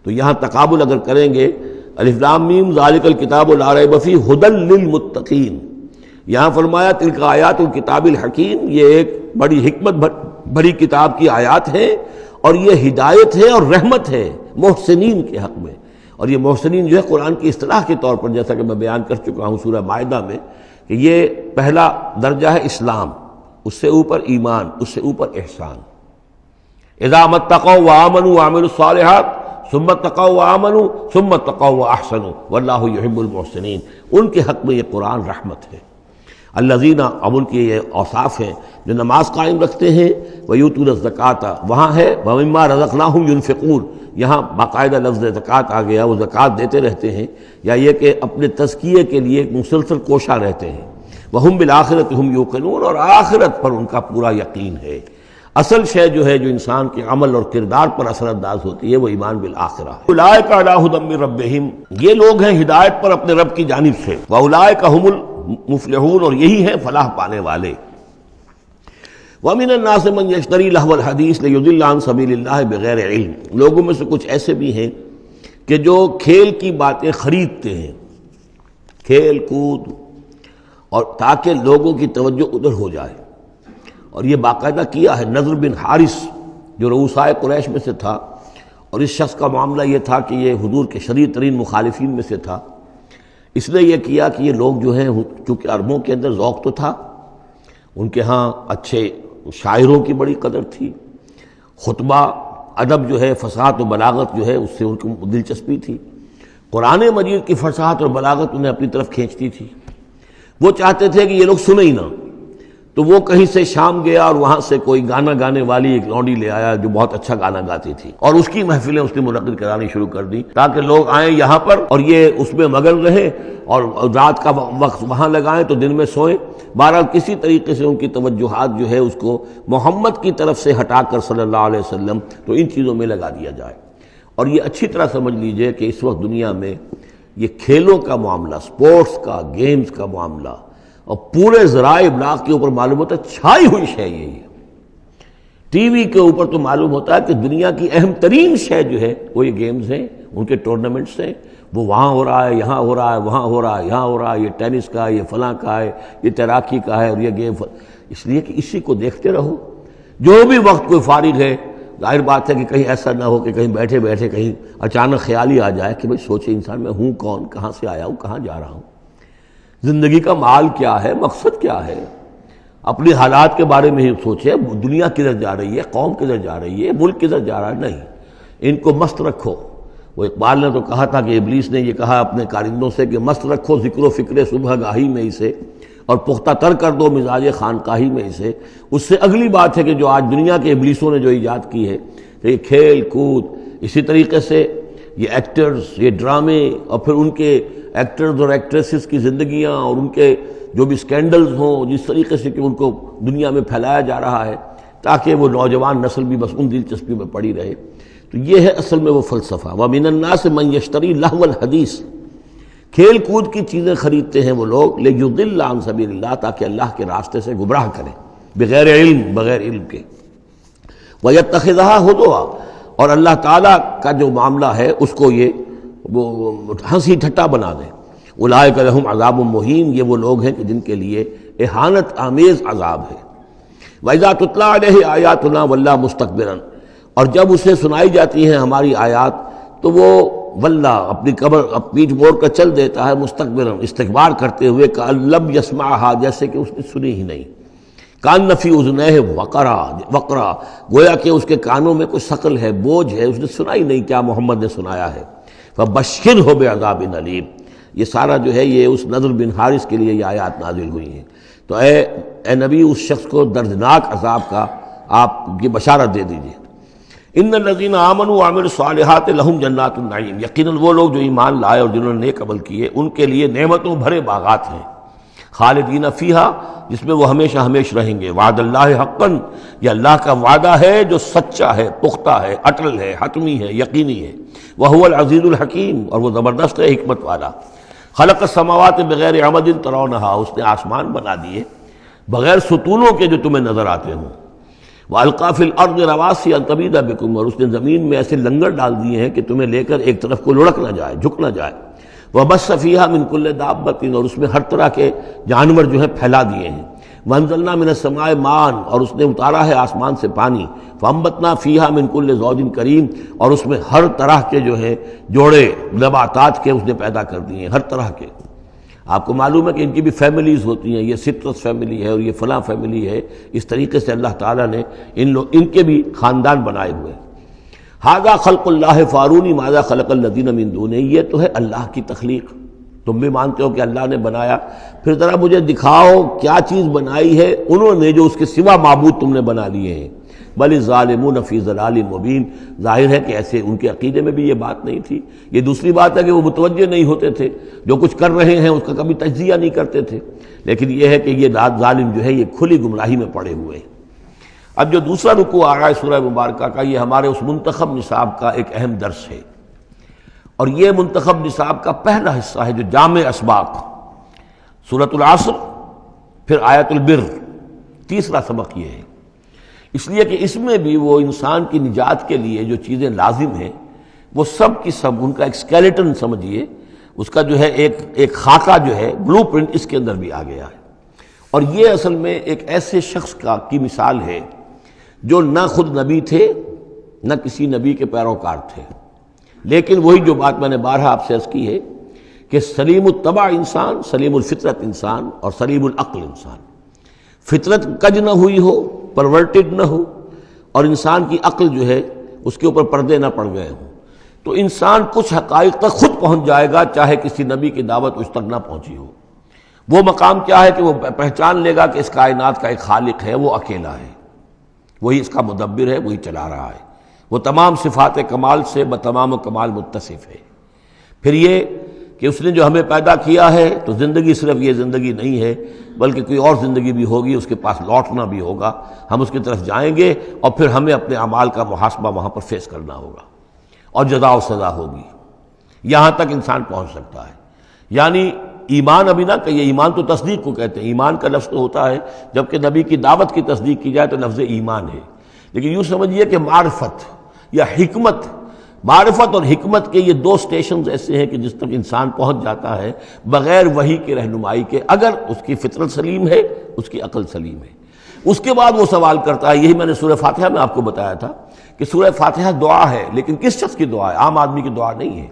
تو یہاں تقابل اگر کریں گے، الف لام میم ذالک الکتاب لا ریب فیہ ھدی للمتقین، یہاں فرمایا تلک آیات الکتاب الحکیم، یہ ایک بڑی حکمت بڑی کتاب کی آیات ہیں، اور یہ ہدایت ہے اور رحمت ہے محسنین کے حق میں۔ اور یہ محسنین جو ہے قرآن کی اصطلاح کے طور پر، جیسا کہ میں بیان کر چکا ہوں سورہ مائدہ میں، کہ یہ پہلا درجہ ہے اسلام، اس سے اوپر ایمان، اس سے اوپر احسان۔ اذا ما اتقوا وآمنوا وعملوا الصالحات ثم اتقوا وآمنوا ثم اتقوا واحسنوا واللہ یحب المحسنین، ان کے حق میں یہ قرآن رحمت ہے۔ الذین، اب ان کے یہ اوصاف ہیں جو نماز قائم رکھتے ہیں، ویؤتون الزکاۃ، وہاں ہے ومما رزقناہم ینفقون، یہاں باقاعدہ لفظ زکوٰۃ آ گیا، وہ زکوٰۃ دیتے رہتے ہیں، یا یہ کہ اپنے تزکیے کے لیے مسلسل کوشاں رہتے ہیں۔ وہم بالآخرۃ ھم یوقنون، اور آخرت پر ان کا پورا یقین ہے۔ اصل شے جو ہے جو انسان کے عمل اور کردار پر اثر انداز ہوتی ہے، وہ ایمان بالآخرہ ہے۔ اولئک علی ھدی من ربہم، یہ لوگ ہیں ہدایت پر اپنے رب کی جانب سے، واولئک ھم المفلحون، اور یہی ہیں فلاح پانے والے۔ وَمِنَ النَّاسِ مَن يَشْتَرِي لَهْوَ الْحَدِيثِ لِيُضِلَّ عَن سَبِيلِ اللَّهِ بِغَيْرِ عِلْمٍ، لوگوں میں سے کچھ ایسے بھی ہیں کہ جو کھیل کی باتیں خریدتے ہیں، کھیل کود، اور تاکہ لوگوں کی توجہ ادھر ہو جائے۔ اور یہ باقاعدہ کیا ہے نضر بن حارث، جو رؤسائے قریش میں سے تھا، اور اس شخص کا معاملہ یہ تھا کہ یہ حضور کے شدید ترین مخالفین میں سے تھا۔ اس نے یہ کیا کہ یہ لوگ جو ہیں، چونکہ عربوں کے اندر ذوق تو تھا، ان کے ہاں اچھے شاعروں کی بڑی قدر تھی، خطبہ ادب جو ہے، فصاحت و بلاغت جو ہے، اس سے ان کو دلچسپی تھی، قرآن مجید کی فصاحت اور بلاغت انہیں اپنی طرف کھینچتی تھی۔ وہ چاہتے تھے کہ یہ لوگ سنیں ہی نہ، تو وہ کہیں سے شام گیا اور وہاں سے کوئی گانا گانے والی ایک لونڈی لے آیا جو بہت اچھا گانا گاتی تھی، اور اس کی محفلیں اس نے منعقد کرانی شروع کر دی تاکہ لوگ آئیں یہاں پر اور یہ اس میں مگن رہیں، اور رات کا وقت وہاں لگائیں تو دن میں سوئیں۔ بہرحال کسی طریقے سے ان کی توجہات جو ہے اس کو محمد کی طرف سے ہٹا کر صلی اللہ علیہ وسلم تو ان چیزوں میں لگا دیا جائے۔ اور یہ اچھی طرح سمجھ لیجئے کہ اس وقت دنیا میں یہ کھیلوں کا معاملہ، سپورٹس کا، گیمز کا معاملہ، اور پورے ذرائع ابلاغ کے اوپر معلوم ہوتا ہے چھائی ہوئی شے یہ ہے۔ ٹی وی کے اوپر تو معلوم ہوتا ہے کہ دنیا کی اہم ترین شے جو ہے وہ یہ گیمز ہیں، ان کے ٹورنامنٹس ہیں، وہ وہاں ہو رہا ہے، یہاں ہو رہا ہے، وہاں ہو رہا ہے، یہاں ہو رہا ہے، یہ ٹینس کا ہے، یہ فلاں کا ہے، یہ تیراکی کا ہے، اور یہ گیم، اس لیے کہ اسی کو دیکھتے رہو۔ جو بھی وقت کوئی فارغ ہے، ظاہر بات ہے کہ کہیں ایسا نہ ہو کہ کہیں بیٹھے بیٹھے کہیں اچانک خیال ہی آ جائے کہ بھئی سوچے انسان میں ہوں کون، کہاں سے آیا ہوں، کہاں جا رہا ہوں، زندگی کا مال کیا ہے، مقصد کیا ہے، اپنی حالات کے بارے میں ہی سوچے، دنیا کدھر جا رہی ہے، قوم کدھر جا رہی ہے، ملک کدھر جا رہا ہے، نہیں، ان کو مست رکھو۔ وہ اقبال نے تو کہا تھا کہ ابلیس نے یہ کہا اپنے کارندوں سے کہ مست رکھو ذکر و فکر صبح گاہی میں اسے، اور پختہ تر کر دو مزاج خانقاہی میں اسے۔ اس سے اگلی بات ہے کہ جو آج دنیا کے ابلیسوں نے جو ایجاد کی ہے کہ یہ کھیل کود، اسی طریقے سے یہ ایکٹرز، یہ ڈرامے، اور پھر ان کے ایکٹرز اور ایکٹریسز کی زندگیاں، اور ان کے جو بھی سکینڈلز ہوں، جس طریقے سے کہ ان کو دنیا میں پھیلایا جا رہا ہے تاکہ وہ نوجوان نسل بھی بس ان دلچسپی میں پڑی رہے۔ تو یہ ہے اصل میں وہ فلسفہ۔ وَمِنَ النَّاسِ مَن يَشْتَرِي لَهْوَ الْحَدِيثِ، کھیل کود کی چیزیں خریدتے ہیں وہ لوگ، لِيُضِلَّ عَن سَبِيلِ اللَّهِ، تاکہ اللہ کے راستے سے گمراہ کریں، بغیر علم، بغیر علم کے۔ وَيَتَّخِذَهَا هُزُوًا، اور اللہ تعالیٰ کا جو معاملہ ہے اس کو یہ ہنسی ٹھٹا بنا دیں۔ اولئک لہم عذاب مہین، یہ وہ لوگ ہیں کہ جن کے لیے اہانت آمیز عذاب ہے۔ وَإِذَا تُتْلَىٰ عَلَيْهِ آیاتنا وَلَّىٰ مُسْتَكْبِرًا، اور جب اسے سنائی جاتی ہیں ہماری آیات تو وہ واللہ اپنی قبر پیٹھ موڑ کر چل دیتا ہے مستقبرا استکبار کرتے ہوئے کأن لم یسمعھا جیسے کہ اس نے سنی ہی نہیں، کأن فی اذنیہ وقرا گویا کہ اس کے کانوں میں کوئی ثقل ہے، بوجھ ہے، اس نے سنا ہی نہیں کیا محمد نے سنایا ہے۔ فبشرہ بعذاب علیم، یہ سارا جو ہے یہ اس نضر بن حارث کے لیے یہ آیات نازل ہوئی ہیں۔ تو اے نبی اس شخص کو دردناک عذاب کا آپ کی بشارت دے دیجیے۔ ان الذین آمنوا وعملوا الصالحات لہم جنات النعیم، یقیناً وہ لوگ جو ایمان لائے اور جنہوں نے نیک عمل کیے ان کے لیے نعمتوں بھرے باغات ہیں، خالدین فیہا، جس میں وہ ہمیشہ ہمیشہ رہیں گے۔ وعد اللہ حقا، یہ اللہ کا وعدہ ہے جو سچا ہے، پختہ ہے، اٹل ہے، حتمی ہے، یقینی ہے۔ وہو العزیز الحکیم، اور وہ زبردست ہے، حکمت والا۔ خلق السماوات بغیر عمد ترونہا، اس نے آسمان بنا دیے بغیر ستونوں کے جو تمہیں نظر آتے ہوں۔ وَأَلْقَىٰ فِي الْأَرْضِ رَوَاسِيَ أَن تَمِيدَ بِكُمْ، اور اس نے زمین میں ایسے لنگر ڈال دیے ہیں کہ تمہیں لے کر ایک طرف کو لڑک نہ جائے، جھک نہ جائے۔ وَبَثَّ فِيهَا مِن كُلِّ دَابَّةٍ، اور اس میں ہر طرح کے جانور جو ہے پھیلا دیے ہیں۔ وَأَنزَلْنَا مِنَ السَّمَاءِ مَاءً، اور اس نے اتارا ہے آسمان سے پانی۔ فَأَنبَتْنَا فِيهَا مِن كُلِّ زَوْجٍ كَرِيمٍ، اور اس میں ہر طرح کے جو ہے جوڑے نباتات کے اس نے پیدا کر دیے ہیں، ہر طرح کے۔ آپ کو معلوم ہے کہ ان کی بھی فیملیز ہوتی ہیں، یہ سٹرس فیملی ہے اور یہ فلاں فیملی ہے، اس طریقے سے اللہ تعالیٰ نے ان کے بھی خاندان بنائے ہوئے۔ ھذا خلق اللہ فارونی ماذا خلق الذین من دونہ، یہ تو ہے اللہ کی تخلیق، تم بھی مانتے ہو کہ اللہ نے بنایا، پھر ذرا مجھے دکھاؤ کیا چیز بنائی ہے انہوں نے جو اس کے سوا معبود تم نے بنا لیے ہیں۔ بل الظالمون فی ضلال مبین، ظاہر ہے کہ ایسے ان کے عقیدے میں بھی یہ بات نہیں تھی۔ یہ دوسری بات ہے کہ وہ متوجہ نہیں ہوتے تھے، جو کچھ کر رہے ہیں اس کا کبھی تجزیہ نہیں کرتے تھے، لیکن یہ ہے کہ یہ ظالم جو ہے یہ کھلی گمراہی میں پڑے ہوئے ہیں۔ اب جو دوسرا رکوع آ رہا ہے سورہ مبارکہ کا، یہ ہمارے اس منتخب نصاب کا ایک اہم درس ہے، اور یہ منتخب نصاب کا پہلا حصہ ہے جو جامع اسباق، سورۃ العصر، پھر آیت البر، تیسرا سبق یہ ہے۔ اس لیے کہ اس میں بھی وہ انسان کی نجات کے لیے جو چیزیں لازم ہیں وہ سب کی سب ان کا ایک اسکیلیٹن سمجھیے، اس کا جو ہے ایک خاکہ جو ہے، بلو پرنٹ اس کے اندر بھی آ گیا ہے۔ اور یہ اصل میں ایک ایسے شخص کی مثال ہے جو نہ خود نبی تھے نہ کسی نبی کے پیروکار تھے، لیکن وہی جو بات میں نے بارہا آپ سے عرض کی ہے کہ سلیم الطبع انسان، سلیم الفطرت انسان، اور سلیم العقل انسان، فطرت کج نہ ہوئی ہو، پرورٹڈ نہ ہو، اور انسان کی عقل جو ہے اس کے اوپر پردے نہ پڑ گئے ہوں، تو انسان کچھ حقائق تک خود پہنچ جائے گا چاہے کسی نبی کی دعوت اس تک نہ پہنچی ہو۔ وہ مقام کیا ہے کہ وہ پہچان لے گا کہ اس کائنات کا ایک خالق ہے، وہ اکیلا ہے، وہی اس کا مدبر ہے، وہی چلا رہا ہے، وہ تمام صفات کمال سے بتمام کمال متصف ہے۔ پھر یہ کہ اس نے جو ہمیں پیدا کیا ہے تو زندگی صرف یہ زندگی نہیں ہے بلکہ کوئی اور زندگی بھی ہوگی، اس کے پاس لوٹنا بھی ہوگا، ہم اس کی طرف جائیں گے اور پھر ہمیں اپنے اعمال کا محاسبہ وہاں پر فیس کرنا ہوگا اور جزا و سزا ہوگی۔ یہاں تک انسان پہنچ سکتا ہے، یعنی ایمان ابھی نہ کہیے، ایمان تو تصدیق کو کہتے ہیں، ایمان کا لفظ تو ہوتا ہے جبکہ نبی کی دعوت کی تصدیق کی جائے تو لفظ ایمان ہے، لیکن یوں سمجھیے کہ معرفت یا حکمت، معرفت اور حکمت کے یہ دو سٹیشنز ایسے ہیں کہ جس تک انسان پہنچ جاتا ہے بغیر وحی کے رہنمائی کے، اگر اس کی فطرت سلیم ہے، اس کی عقل سلیم ہے۔ اس کے بعد وہ سوال کرتا ہے، یہی میں نے سورہ فاتحہ میں آپ کو بتایا تھا کہ سورہ فاتحہ دعا ہے، لیکن کس شخص کی دعا ہے؟ عام آدمی کی دعا نہیں ہے،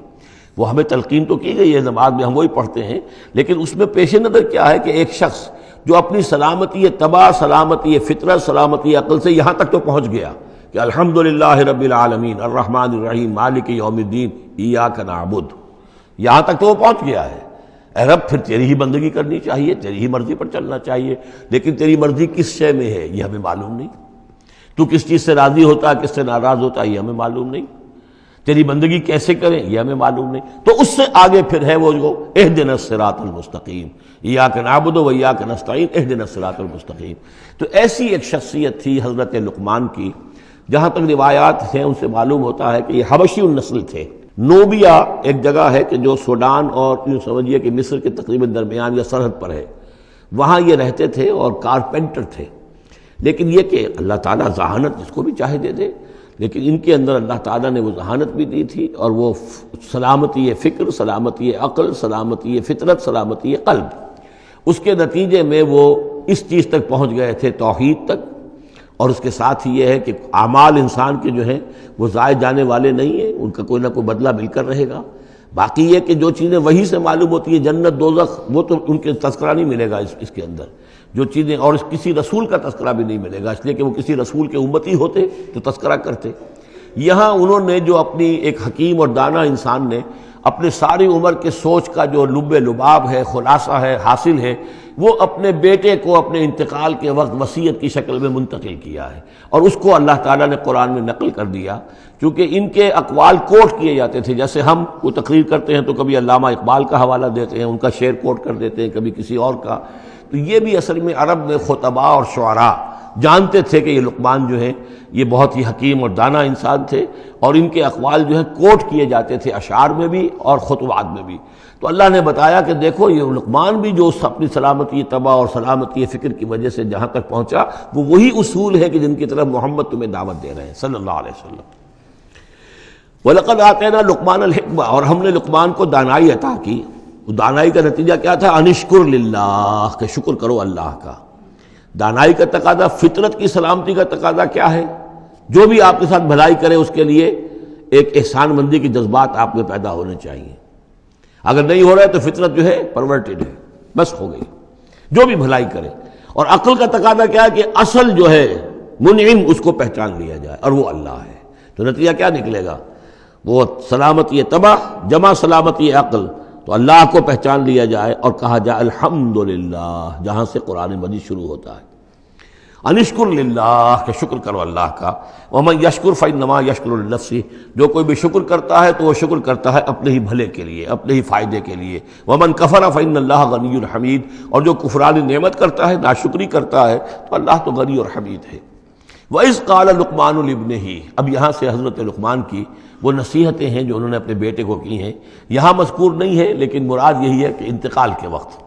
وہ ہمیں تلقین تو کی گئی ہے، نماز میں ہم وہی پڑھتے ہیں، لیکن اس میں پیش نظر کیا ہے کہ ایک شخص جو اپنی سلامتی طبع، سلامتی فطرت، سلامتی عقل سے یہاں تک تو پہنچ گیا کہ الحمدللہ رب العالمین الرحمن الرحیم مالک یوم الدین ایاک نعبد، یہاں تک تو وہ پہنچ گیا ہے۔ اے رب پھر تیری ہی بندگی کرنی چاہیے، تیری ہی مرضی پر چلنا چاہیے، لیکن تیری مرضی کس شے میں ہے یہ ہمیں معلوم نہیں، تو کس چیز سے راضی ہوتا ہے، کس سے ناراض ہوتا ہے یہ ہمیں معلوم نہیں، تیری بندگی کیسے کریں یہ ہمیں معلوم نہیں۔ تو اس سے آگے پھر ہے وہ جو اہدنا الصراط المستقیم، ایاک نعبد و ایاک نستعین اہدنا الصراط المستقیم۔ تو ایسی ایک شخصیت تھی حضرت لقمان کی، جہاں تک روایات ہیں ان سے معلوم ہوتا ہے کہ یہ حبشی النسل تھے۔ نوبیا ایک جگہ ہے کہ جو سوڈان اور یوں سمجھیے کہ مصر کے تقریباً درمیان یا سرحد پر ہے، وہاں یہ رہتے تھے اور کارپینٹر تھے، لیکن یہ کہ اللہ تعالیٰ ذہانت جس کو بھی چاہے دے دے، لیکن ان کے اندر اللہ تعالیٰ نے وہ ذہانت بھی دی تھی اور وہ سلامتی فکر، سلامتی عقل، سلامتی فطرت، سلامتی قلب، اس کے نتیجے میں وہ اس چیز تک پہنچ گئے تھے، توحید تک، اور اس کے ساتھ ہی یہ ہے کہ اعمال انسان کے جو ہیں وہ ضائع جانے والے نہیں ہیں، ان کا کوئی نہ کوئی بدلہ مل کر رہے گا۔ باقی یہ کہ جو چیزیں وہی سے معلوم ہوتی ہیں، جنت دوزخ، وہ تو ان کے تذکرہ نہیں ملے گا اس کے اندر، جو چیزیں، اور کسی رسول کا تذکرہ بھی نہیں ملے گا، اس لیے کہ وہ کسی رسول کے امتی ہوتے تو تذکرہ کرتے۔ یہاں انہوں نے جو اپنی ایک حکیم اور دانا انسان نے اپنے ساری عمر کے سوچ کا جو لب لباب ہے، خلاصہ ہے، حاصل ہے، وہ اپنے بیٹے کو اپنے انتقال کے وقت وصیت کی شکل میں منتقل کیا ہے، اور اس کو اللہ تعالیٰ نے قرآن میں نقل کر دیا، کیونکہ ان کے اقوال کوٹ کیے جاتے تھے۔ جیسے ہم کوئی تقریر کرتے ہیں تو کبھی علامہ اقبال کا حوالہ دیتے ہیں، ان کا شعر کوٹ کر دیتے ہیں، کبھی کسی اور کا، تو یہ بھی اصل میں عرب میں خطباء اور شعراء جانتے تھے کہ یہ لقمان جو ہیں یہ بہت ہی حکیم اور دانا انسان تھے، اور ان کے اقوال جو ہیں کوٹ کیے جاتے تھے اشعار میں بھی اور خطبات میں بھی۔ تو اللہ نے بتایا کہ دیکھو یہ لقمان بھی جو اپنی سلامتی طبع اور سلامتی فکر کی وجہ سے جہاں تک پہنچا، وہ وہی اصول ہے کہ جن کی طرف محمد تمہیں دعوت دے رہے ہیں صلی اللہ علیہ وسلم۔ وَلَقَدْ آتَيْنَا لُقْمَانَ الْحِكْمَةَ، اور ہم نے لقمان کو دانائی عطا کی۔ دانائی کا نتیجہ کیا تھا؟ انشکر للہ، کہ شکر کرو اللہ کا۔ دانائی کا تقاضا، فطرت کی سلامتی کا تقاضا کیا ہے؟ جو بھی آپ کے ساتھ بھلائی کرے اس کے لیے ایک احسان مندی کے جذبات آپ میں پیدا ہونے چاہیے۔ اگر نہیں ہو رہا ہے تو فطرت جو ہے پرورٹڈ ہے، بس ہو گئی، جو بھی بھلائی کرے۔ اور عقل کا تقاضا کیا ہے کہ اصل جو ہے منعم اس کو پہچان لیا جائے، اور وہ اللہ ہے۔ تو نتیجہ کیا نکلے گا؟ وہ سلامتی طبع جمع سلامتی عقل، تو اللہ کو پہچان لیا جائے اور کہا جائے الحمدللہ، جہاں سے قرآن مجید شروع ہوتا ہے۔ انشکر للہ، کہ شکر کرو اللہ کا۔ ومن یشکر فانما یشکر لنفسہ، جو کوئی بھی شکر کرتا ہے تو وہ شکر کرتا ہے اپنے ہی بھلے کے لیے، اپنے ہی فائدے کے لیے۔ ومن کفر فان اللہ غنی حمید، اور جو کفران نعمت کرتا ہے، ناشکری کرتا ہے، تو اللہ تو غنی اور حمید ہے۔ وَإِذْ قَالَ لُقْمَانُ لِابْنِهِ، اب یہاں سے حضرت لقمان کی وہ نصیحتیں ہیں جو انہوں نے اپنے بیٹے کو کی ہیں، یہاں مذکور نہیں ہے، لیکن مراد یہی ہے کہ انتقال کے وقت،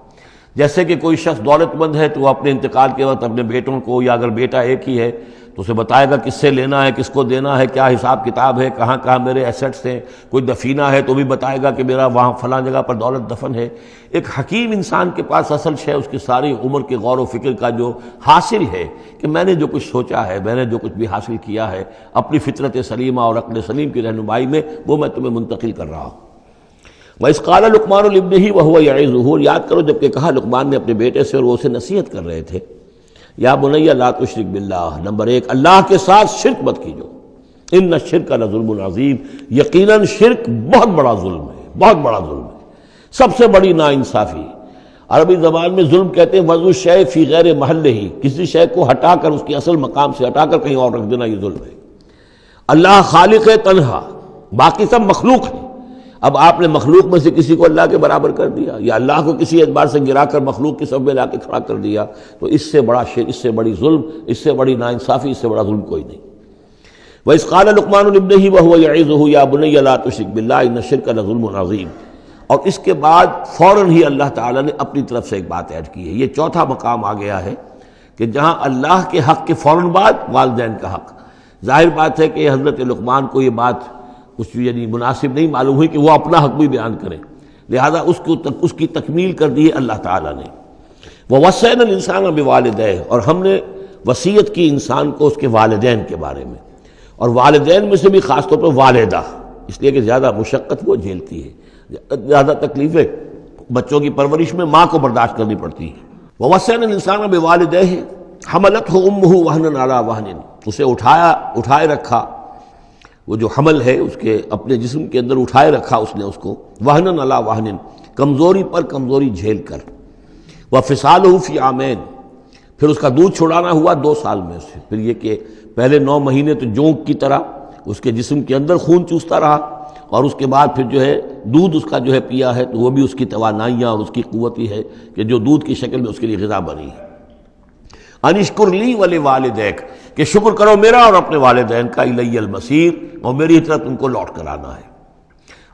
جیسے کہ کوئی شخص دولت مند ہے تو وہ اپنے انتقال کے وقت اپنے بیٹوں کو، یا اگر بیٹا ایک ہی ہے تو اسے بتائے گا کس سے لینا ہے، کس کو دینا ہے، کیا حساب کتاب ہے، کہاں کہاں میرے ایسٹس ہیں۔ کوئی دفینہ ہے تو بھی بتائے گا کہ میرا وہاں فلاں جگہ پر دولت دفن ہے۔ ایک حکیم انسان کے پاس اصل شے اس کی ساری عمر کے غور و فکر کا جو حاصل ہے کہ میں نے جو کچھ سوچا ہے، میں نے جو کچھ بھی حاصل کیا ہے اپنی فطرت سلیمہ اور عقل سلیم کی رہنمائی میں، وہ میں تمہیں منتقل کر رہا ہوں۔ وَإِذْ قَالَ لُقْمَانُ لِابْنِهِ وَهُوَ يَعِظُهُ، یاد کرو جب کہ کہا لقمان نے اپنے بیٹے سے اور وہ اسے نصیحت کر رہے تھے، یا بنی لا تشرک باللہ، نمبر ایک، اللہ کے ساتھ شرک مت کیجو، ان الشرک لظلم عظیم، یقیناً شرک بہت بڑا ظلم ہے، بہت بڑا ظلم ہے، سب سے بڑی ناانصافی۔ عربی زبان میں ظلم کہتے ہیں وضع الشیء فی غیر محلہ، کسی شے کو ہٹا کر اس کی اصل مقام سے ہٹا کر کہیں اور رکھ دینا، یہ ظلم ہے۔ اللہ خالق ہے تنہا، باقی سب مخلوق ہیں، اب آپ نے مخلوق میں سے کسی کو اللہ کے برابر کر دیا، یا اللہ کو کسی اعتبار سے گرا کر مخلوق کی صف میں لا کے کھڑا کر دیا، تو اس سے بڑا شرک، اس سے بڑی ظلم، اس سے بڑی ناانصافی، اس سے بڑا ظلم کوئی نہیں۔ وَإِذْ قَالَ لُقْمَانُ لِابْنِهِ وَهُوَ يَعِظُهُ يَا بُنَيَّ لَا تُشْرِكْ بِاللَّهِ إِنَّ الشِّرْكَ لَظُلْمٌ عَظِيمٌ، اور اس کے بعد فوراً ہی اللہ تعالیٰ نے اپنی طرف سے ایک بات ایڈ کی ہے۔ یہ چوتھا مقام آ گیا ہے کہ جہاں اللہ کے حق کے فوراً بعد والدین کا حق۔ ظاہر بات ہے کہ حضرت لقمان کو یہ بات کچھ یعنی مناسب نہیں معلوم ہوئی کہ وہ اپنا حق بھی بیان کریں، لہذا اس کی تکمیل کر دی ہے اللہ تعالیٰ نے۔ وَوَصَّيْنَا الْإِنسَانَ بِوَالِدَيْهِ، اور ہم نے وصیت کی انسان کو اس کے والدین کے بارے میں، اور والدین میں سے بھی خاص طور پر والدہ، اس لیے کہ زیادہ مشقت وہ جھیلتی ہے، زیادہ تکلیفیں بچوں کی پرورش میں ماں کو برداشت کرنی پڑتی ہیں۔ وَوَصَّيْنَا الْإِنسَانَ بِوَالِدَيْهِ حَمَلَتْهُ أُمُّهُ وَهْنًا عَلَى وَهْنٍ، اسے اٹھائے رکھا، وہ جو حمل ہے اس کے اپنے جسم کے اندر اٹھائے رکھا اس نے اس کو، وہنن علی وہنن، کمزوری پر کمزوری جھیل کر، وفصالہ فی عامین، پھر اس کا دودھ چھڑانا ہوا 2 سال میں سے، پھر یہ کہ پہلے 9 مہینے تو جونک کی طرح اس کے جسم کے اندر خون چوستا رہا، اور اس کے بعد پھر جو ہے دودھ اس کا جو ہے پیا ہے، تو وہ بھی اس کی توانائیاں اور اس کی قوت ہی ہے کہ جو دودھ کی شکل میں اس کے لیے غذا بنی ہے۔ انشکر لی ولوالدیک، کہ شکر کرو میرا اور اپنے والدین کا، الی المصیر، اور میری طرف تم کو لوٹ کر آنا ہے۔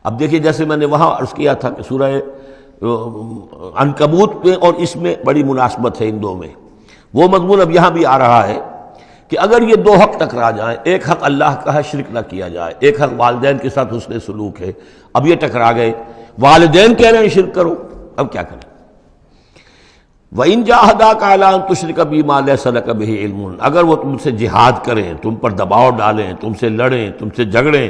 اب دیکھیے جیسے میں نے وہاں عرض کیا تھا کہ سورہ عنکبوت میں اور اس میں بڑی مناسبت ہے ان دو میں، وہ مضمون اب یہاں بھی آ رہا ہے کہ اگر یہ 2 حق ٹکرا جائیں، ایک حق اللہ کا ہے شرک نہ کیا جائے، ایک حق والدین کے ساتھ حسن سلوک ہے، اب یہ ٹکرا گئے، والدین کہہ رہے ہیں شرک کرو، اب کیا کریں؟ وَإِن جَاهَدَاكَ عَلَىٰ أَن تُشْرِكَ بِي مَا لَيْسَ لَكَ بِهِ عِلْمٌ، اگر وہ تم سے جہاد کریں، تم پر دباؤ ڈالیں، تم سے لڑیں، تم سے جھگڑیں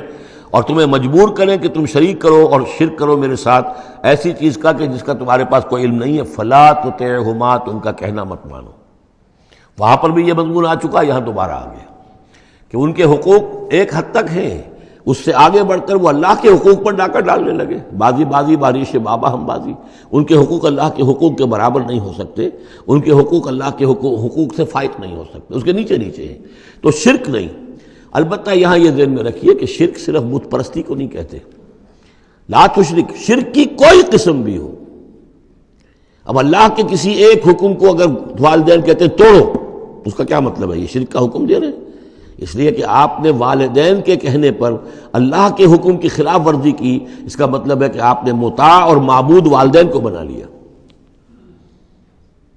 اور تمہیں مجبور کریں کہ تم شریک کرو اور شرک کرو میرے ساتھ ایسی چیز کا کہ جس کا تمہارے پاس کوئی علم نہیں ہے، فَلَا تُطِعْهُمَا، تو ان کا کہنا مت مانو۔ وہاں پر بھی یہ مضمون آ چکا، یہاں دوبارہ آ گیا کہ ان کے حقوق ایک حد تک ہیں، اس سے آگے بڑھ کر وہ اللہ کے حقوق پر ڈاکہ ڈالنے لگے۔ بازی بازی بارش بابا ہم بازی، ان کے حقوق اللہ کے حقوق کے برابر نہیں ہو سکتے، ان کے حقوق اللہ کے حقوق سے فائق نہیں ہو سکتے، اس کے نیچے نیچے ہیں۔ تو شرک نہیں، البتہ یہاں یہ ذہن میں رکھیے کہ شرک صرف بت پرستی کو نہیں کہتے، لا تشرک، شرک کی کوئی قسم بھی ہو۔ اب اللہ کے کسی ایک حکم کو اگر والدین کہتے ہیں توڑو، اس کا کیا مطلب ہے؟ یہ شرک کا حکم دے رہے ہیں؟ اس لیے کہ آپ نے والدین کے کہنے پر اللہ کے حکم کی خلاف ورزی کی، اس کا مطلب ہے کہ آپ نے مطاع اور معبود والدین کو بنا لیا۔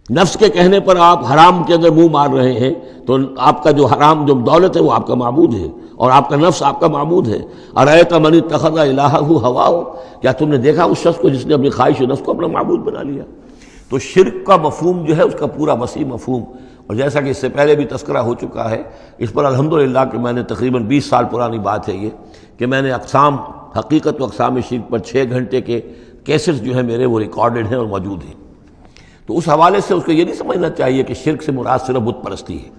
نفس کے کہنے پر آپ حرام کے اندر منہ مار رہے ہیں تو آپ کا جو حرام جو دولت ہے وہ آپ کا معبود ہے، اور آپ کا نفس آپ کا معبود ہے۔ ارأیت من اتخذ الہہ ہواہ، کیا تم نے دیکھا اس شخص کو جس نے اپنی خواہش نفس کو اپنا معبود بنا لیا؟ تو شرک کا مفہوم جو ہے اس کا پورا وسیع مفہوم، اور جیسا کہ اس سے پہلے بھی تذکرہ ہو چکا ہے، اس پر الحمدللہ کہ میں نے تقریباً 20 سال پرانی بات ہے یہ، کہ میں نے اقسام حقیقت و اقسام شرک پر 6 گھنٹے کے کیسٹس جو ہیں میرے وہ ریکارڈڈ ہیں اور موجود ہیں۔ تو اس حوالے سے اس کو یہ نہیں سمجھنا چاہیے کہ شرک سے مراد صرف بت پرستی ہے۔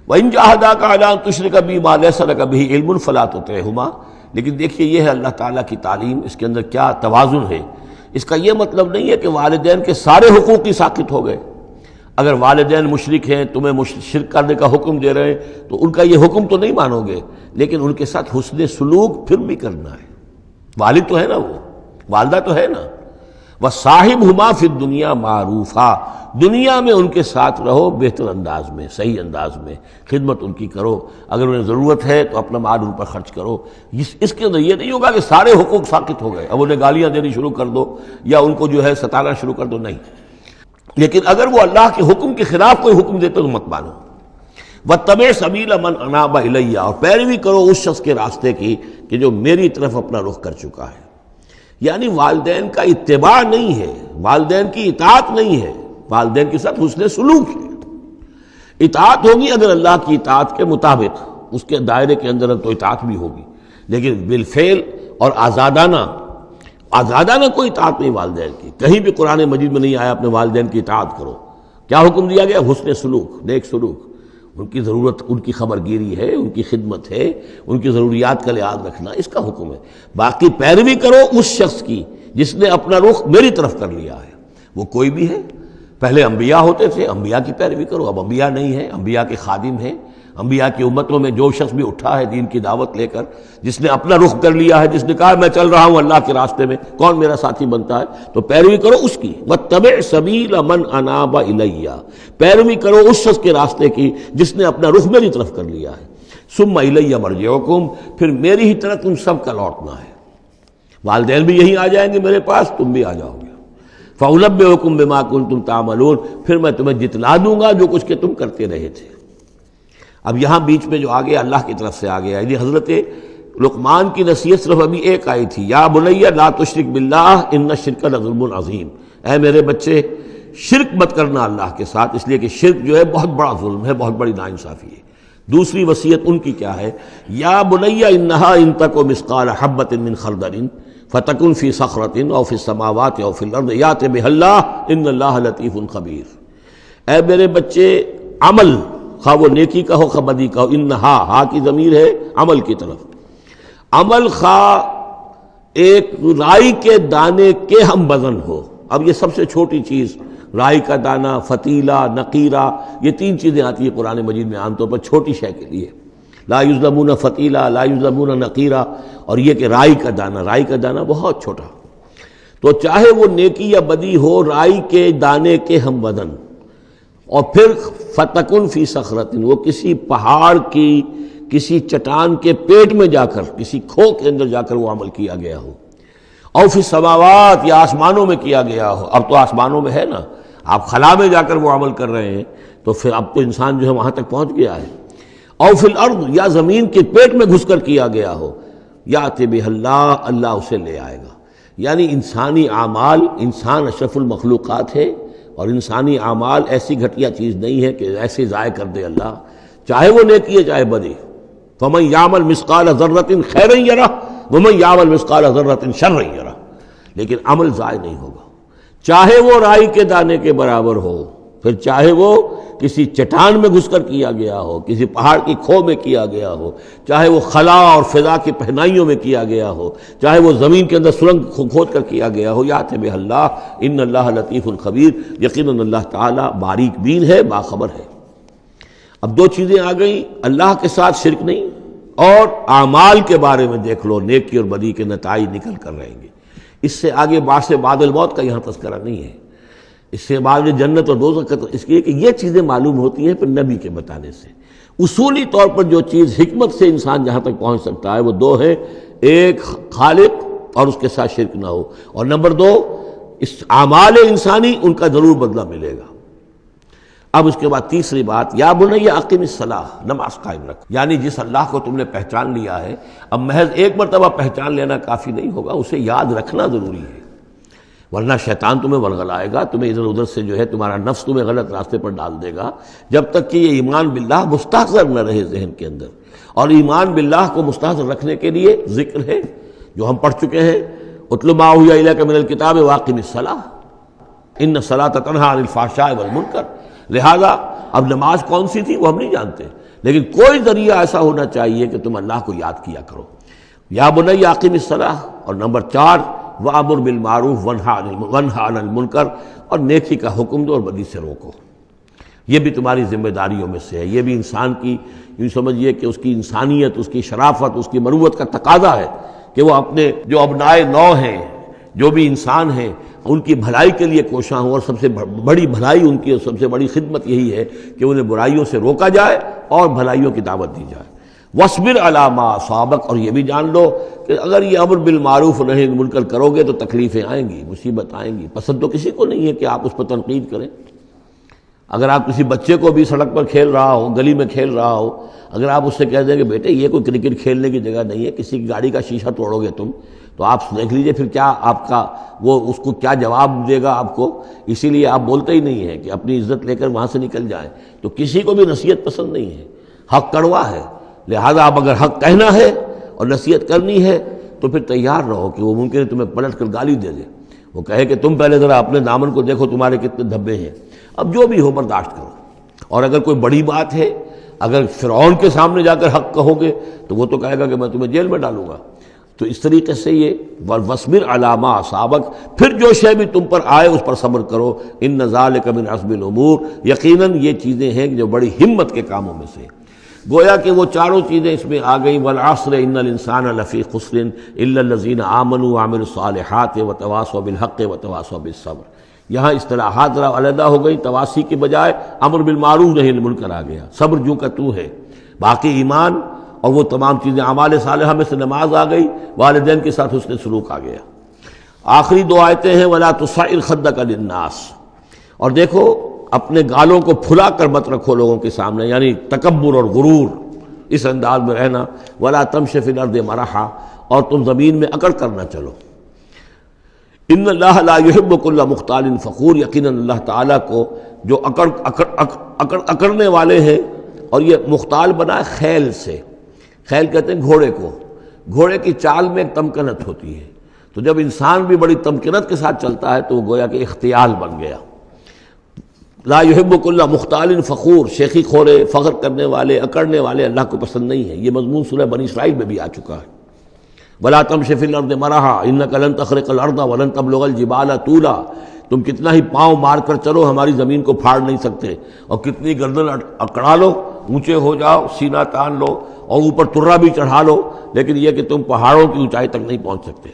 وَإِن جَاهَدَاكَ عَلَىٰ أَن تُشْرِكَ بِي مَا لَيْسَ لَكَ بِهِ عِلْمٌ فَلَا تُطِعْهُمَا، لیکن دیکھیے یہ ہے اللہ تعالیٰ کی تعلیم، اس کے اندر کیا توازن ہے۔ اس کا یہ مطلب نہیں ہے کہ والدین کے سارے حقوق ہی ساقط ہو گئے۔ اگر والدین مشرک ہیں، تمہیں شرک کرنے کا حکم دے رہے ہیں تو ان کا یہ حکم تو نہیں مانو گے، لیکن ان کے ساتھ حسن سلوک پھر بھی کرنا ہے۔ والد تو ہے نا، وہ والدہ تو ہے نا۔ وَصَاحِبْهُمَا فِي الدُّنْيَا مَعْرُوفًا، دنیا میں ان کے ساتھ رہو بہتر انداز میں، صحیح انداز میں خدمت ان کی کرو، اگر انہیں ضرورت ہے تو اپنا مال ان پر خرچ کرو۔ اس کے اندر یہ نہیں ہوگا کہ سارے حقوق ساقط ہو گئے، اب انہیں گالیاں دینی شروع کر دو یا ان کو جو ہے ستانا شروع کر دو، نہیں۔ لیکن اگر وہ اللہ کے حکم کے خلاف کوئی حکم دیتے تو مت مانو۔ وَاتَّبِعْ سَبِيلَ مَنْ أَنَابَ إِلَيَّ، اور پیروی کرو اس شخص کے راستے کی کہ جو میری طرف اپنا رخ کر چکا ہے۔ یعنی والدین کا اتباع نہیں ہے، والدین کی اطاعت نہیں ہے، والدین کے ساتھ حسن سلوک ہے۔ اطاعت ہوگی اگر اللہ کی اطاعت کے مطابق، اس کے دائرے کے اندر تو اطاعت بھی ہوگی، لیکن بالفعل اور آزادانہ کوئی اطاعت نہیں والدین کی۔ کہیں بھی قرآن مجید میں نہیں آیا اپنے والدین کی اطاعت کرو۔ کیا حکم دیا گیا؟ حسن سلوک، نیک سلوک، ان کی ضرورت، ان کی خبر گیری ہے، ان کی خدمت ہے، ان کی ضروریات کا لحاظ رکھنا، اس کا حکم ہے۔ باقی پیروی کرو اس شخص کی جس نے اپنا رخ میری طرف کر لیا ہے، وہ کوئی بھی ہے۔ پہلے انبیاء ہوتے تھے، انبیاء کی پیروی کرو، اب انبیاء نہیں ہیں، انبیاء کے خادم ہیں۔ انبیاء کی امتوں میں جو شخص بھی اٹھا ہے دین کی دعوت لے کر، جس نے اپنا رخ کر لیا ہے، جس نے کہا میں چل رہا ہوں اللہ کے راستے میں، کون میرا ساتھی بنتا ہے، تو پیروی کرو اس کی۔ وَاتَّبِعْ سَبِيلَ مَنْ أَنَابَ إِلَيَّ، پیروی کرو اس شخص کے راستے کی جس نے اپنا رخ میری طرف کر لیا ہے۔ ثُمَّ إِلَيَّ مَرْجِعُكُمْ، پھر میری ہی طرف تم سب کا لوٹنا ہے۔ والدین بھی یہیں آ جائیں گے میرے پاس، تم بھی آ جاؤ گے۔ فَأُنَبِّئُكُم بِمَا كُنتُمْ تَعْمَلُونَ، پھر میں تمہیں جتلا دوں گا جو کچھ کہ تم کرتے رہے تھے۔ اب یہاں بیچ میں جو آگے اللہ کی طرف سے آگے آئی، حضرت لقمان کی نصیحت صرف ابھی ایک آئی تھی، یا بنی لا تشرک باللہ ان الشرک لظلم عظیم، اے میرے بچے شرک مت کرنا اللہ کے ساتھ، اس لیے کہ شرک جو ہے بہت بڑا ظلم ہے، بہت بڑی ناانصافی ہے۔ دوسری وصیت ان کی کیا ہے؟ یا بنی انہا ان تک مثقال حبۃ من خردل فتکن فی صخرۃ او فی السماوات او فی الارض یأت بها اللہ ان اللہ لطیف خبیر۔ اے میرے بچے عمل، خواہ وہ نیکی کا ہو خواہ بدی کا ہو، انہا، ہا کی ضمیر ہے عمل کی طرف، عمل خواہ ایک رائی کے دانے کے ہم وزن ہو۔ اب یہ سب سے چھوٹی چیز، رائی کا دانہ، فتیلہ، نقیرہ، یہ 3 چیزیں آتی ہیں قرآن مجید میں عام طور پر چھوٹی شے کے لیے، لا یظلمون فتیلہ، لا یظلمون نقیرہ، اور یہ کہ رائی کا دانہ بہت چھوٹا۔ تو چاہے وہ نیکی یا بدی ہو، رائی کے دانے کے ہم وزن، اور پھر فتکن فی صخرۃ، وہ کسی پہاڑ کی، کسی چٹان کے پیٹ میں جا کر، کسی کھو کے اندر جا کر وہ عمل کیا گیا ہو، او فی السماوات، یا آسمانوں میں کیا گیا ہو۔ اب تو آسمانوں میں ہے نا، آپ خلا میں جا کر وہ عمل کر رہے ہیں، تو پھر اب تو انسان جو ہے وہاں تک پہنچ گیا ہے۔ او فی الارض، یا زمین کے پیٹ میں گھس کر کیا گیا ہو، یأت بہ اللہ، اللہ اسے لے آئے گا۔ یعنی انسانی اعمال، انسان اشرف المخلوقات ہے، اور انسانی اعمال ایسی گھٹیا چیز نہیں ہے کہ ایسے ضائع کر دے اللہ، چاہے وہ نیکی ہے چاہے بدی۔ فمن یعمل مثقال ذرۃ خیرا یرہ ومن یعمل مثقال ذرۃ شرا یرہ، لیکن عمل ضائع نہیں ہوگا، چاہے وہ رائی کے دانے کے برابر ہو، پھر چاہے وہ کسی چٹان میں گھس کر کیا گیا ہو، کسی پہاڑ کی کھو میں کیا گیا ہو، چاہے وہ خلا اور فضا کی پہنائیوں میں کیا گیا ہو، چاہے وہ زمین کے اندر سرنگ کھود کر کیا گیا ہو، یات بہ اللہ ان اللہ لطیف خبیر، یقیناً اللہ تعالیٰ باریک بین ہے، باخبر ہے۔ اب دو چیزیں آ گئیں، اللہ کے ساتھ شرک نہیں، اور اعمال کے بارے میں دیکھ لو نیکی اور بدی کے نتائج نکل کر رہیں گے۔ اس سے آگے باعث بعد الموت کا یہاں تذکرہ نہیں ہے، اس سے بعد جنت اور دوزخ کا، اس لیے کہ یہ چیزیں معلوم ہوتی ہیں پھر نبی کے بتانے سے۔ اصولی طور پر جو چیز حکمت سے انسان جہاں تک پہنچ سکتا ہے وہ دو ہیں، ایک خالق اور اس کے ساتھ شرک نہ ہو، اور نمبر دو اس اعمال انسانی ان کا ضرور بدلہ ملے گا۔ اب اس کے بعد تیسری بات، یا بنی اقم الصلاۃ، نماز قائم رکھ، یعنی جس اللہ کو تم نے پہچان لیا ہے، اب محض ایک مرتبہ پہچان لینا کافی نہیں ہوگا، اسے یاد رکھنا ضروری ہے، ورنہ شیطان تمہیں ورغلائے گا، تمہیں ادھر ادھر سے جو ہے تمہارا نفس تمہیں غلط راستے پر ڈال دے گا، جب تک کہ یہ ایمان باللہ مستحضر نہ رہے ذہن کے اندر۔ اور ایمان باللہ کو مستحضر رکھنے کے لیے ذکر ہے جو ہم پڑھ چکے ہیں، اتل ما اوحی الیک من الکتاب واقم الصلاۃ ان الصلاۃ تنہی عن الفحشاء والمنکر۔ لہذا اب نماز کون سی تھی وہ ہم نہیں جانتے، لیکن کوئی ذریعہ ایسا ہونا چاہیے کہ تم اللہ کو یاد کیا کرو۔ یا بنی اقم الصلاۃ، اور نمبر 4 وَأَمُرْ بِالْمَعْرُوفِ وَانْهَ عَنِ الْمُنْکَرِ، اور نیکی کا حکم دو اور بدی سے روکو۔ یہ بھی تمہاری ذمہ داریوں میں سے ہے، یہ بھی انسان کی، یوں سمجھیے کہ اس کی انسانیت، اس کی شرافت، اس کی مروت کا تقاضا ہے کہ وہ اپنے جو ابنائے نو ہیں، جو بھی انسان ہیں، ان کی بھلائی کے لیے کوشاں ہوں، اور سب سے بڑی بھلائی ان کی، سب سے بڑی خدمت یہی ہے کہ انہیں برائیوں سے روکا جائے اور بھلائیوں کی دعوت دی جائے۔ وَاصْبِرْ عَلَىٰ مَا أَصَابَكَ، اور یہ بھی جان لو کہ اگر یہ امر بالمعروف و نہی عن المنکر کرو گے تو تکلیفیں آئیں گی، مصیبت آئیں گی۔ پسند تو کسی کو نہیں ہے کہ آپ اس پر تنقید کریں۔ اگر آپ کسی بچے کو بھی سڑک پر کھیل رہا ہو، گلی میں کھیل رہا ہو، اگر آپ اس سے کہہ دیں کہ بیٹے یہ کوئی کرکٹ کھیلنے کی جگہ نہیں ہے، کسی کی گاڑی کا شیشہ توڑو گے تم، تو آپ دیکھ لیجئے پھر کیا آپ کا وہ اس کو کیا جواب دے گا آپ کو۔ اسی لیے آپ بولتے ہی نہیں ہیں کہ اپنی عزت لے کر وہاں سے نکل جائیں۔ تو کسی کو بھی نصیحت پسند نہیں ہے، حق کڑوا ہے، لہذا آپ اگر حق کہنا ہے اور نصیحت کرنی ہے تو پھر تیار رہو کہ وہ ممکن ہے تمہیں پلٹ کر گالی دے دے، وہ کہے کہ تم پہلے ذرا اپنے دامن کو دیکھو تمہارے کتنے دھبے ہیں۔ اب جو بھی ہو برداشت کرو، اور اگر کوئی بڑی بات ہے، اگر فرعون کے سامنے جا کر حق کہو گے تو وہ تو کہے گا کہ میں تمہیں جیل میں ڈالوں گا۔ تو اس طریقے سے یہ وَاصْبِرْ عَلَىٰ مَا أَصَابَكَ، پھر جو شے بھی تم پر آئے اس پر صبر کرو، إِنَّ ذَلِكَ مِنْ عَزْمِ الْأُمُورِ، یقیناً یہ چیزیں ہیں جو بڑی ہمت کے کاموں میں سے۔ گویا کہ وہ چاروں چیزیں اس میں آ گئیں، وَالْعَصْرِ إِنَّ الْإِنسَانَ لَفِي خُسْرٍ إِلَّا الَّذِينَ آمَنُوا وَعَمِلُوا الصَّالِحَاتِ وَتَوَاصَوْا بِالْحَقِّ وَتَوَاصَوْا بِالصَّبْرِ۔ یہاں اصطلاحات ذرا علیحدہ ہو گئی، تواصی کے بجائے امر بالمعروف نہی عن المنکر آ گیا، صبر جو کا تو ہے، باقی ایمان اور وہ تمام چیزیں، اعمال صالحہ میں سے نماز آ گئی، والدین کے ساتھ حسن سلوک آ گیا۔ آخری دو آیتیں ہیں وَلَا تُصَعِّرْ خَدَّكَ لِلنَّاسِ، اور دیکھو اپنے گالوں کو پھلا کر مت رکھو لوگوں کے سامنے، یعنی تکبر اور غرور، اس انداز میں رہنا۔ وَلَا تَمْشِ فِي الْأَرْضِ مَرَحًا، اور تم زمین میں اکڑ کر نہ چلو۔ ان اللہ لا يحب كل مختال فخور، یقیناً اللہ تعالیٰ کو جو اکڑنے والے ہیں، اور یہ مختال بنا ہے خیل سے، خیل کہتے ہیں گھوڑے کو، گھوڑے کی چال میں ایک تمکنت ہوتی ہے، تو جب انسان بھی بڑی تمکنت کے ساتھ چلتا ہے تو وہ گویا کہ اختیال بن گیا۔ لا يحب كل مختال فخور، شیخی خورے، فخر کرنے والے، اکڑنے والے اللہ کو پسند نہیں ہے۔ یہ مضمون سورہ بنی اسرائیل میں بھی آ چکا ہے۔ وَلَا تَمْشِ فِي الْأَرْضِ مَرَحًا إِنَّكَ لَن تَخْرِقَ الْأَرْضَ وَلَن تَبْلُغَ الْجِبَالَ طُولًا، تم کتنا ہی پاؤں مار کر چلو ہماری زمین کو پھاڑ نہیں سکتے، اور کتنی گردن اکڑا لو، اونچے ہو جاؤ، سینہ تان لو اور اوپر ترا بھی چڑھا لو، لیکن یہ کہ تم پہاڑوں کی اونچائی تک نہیں پہنچ سکتے۔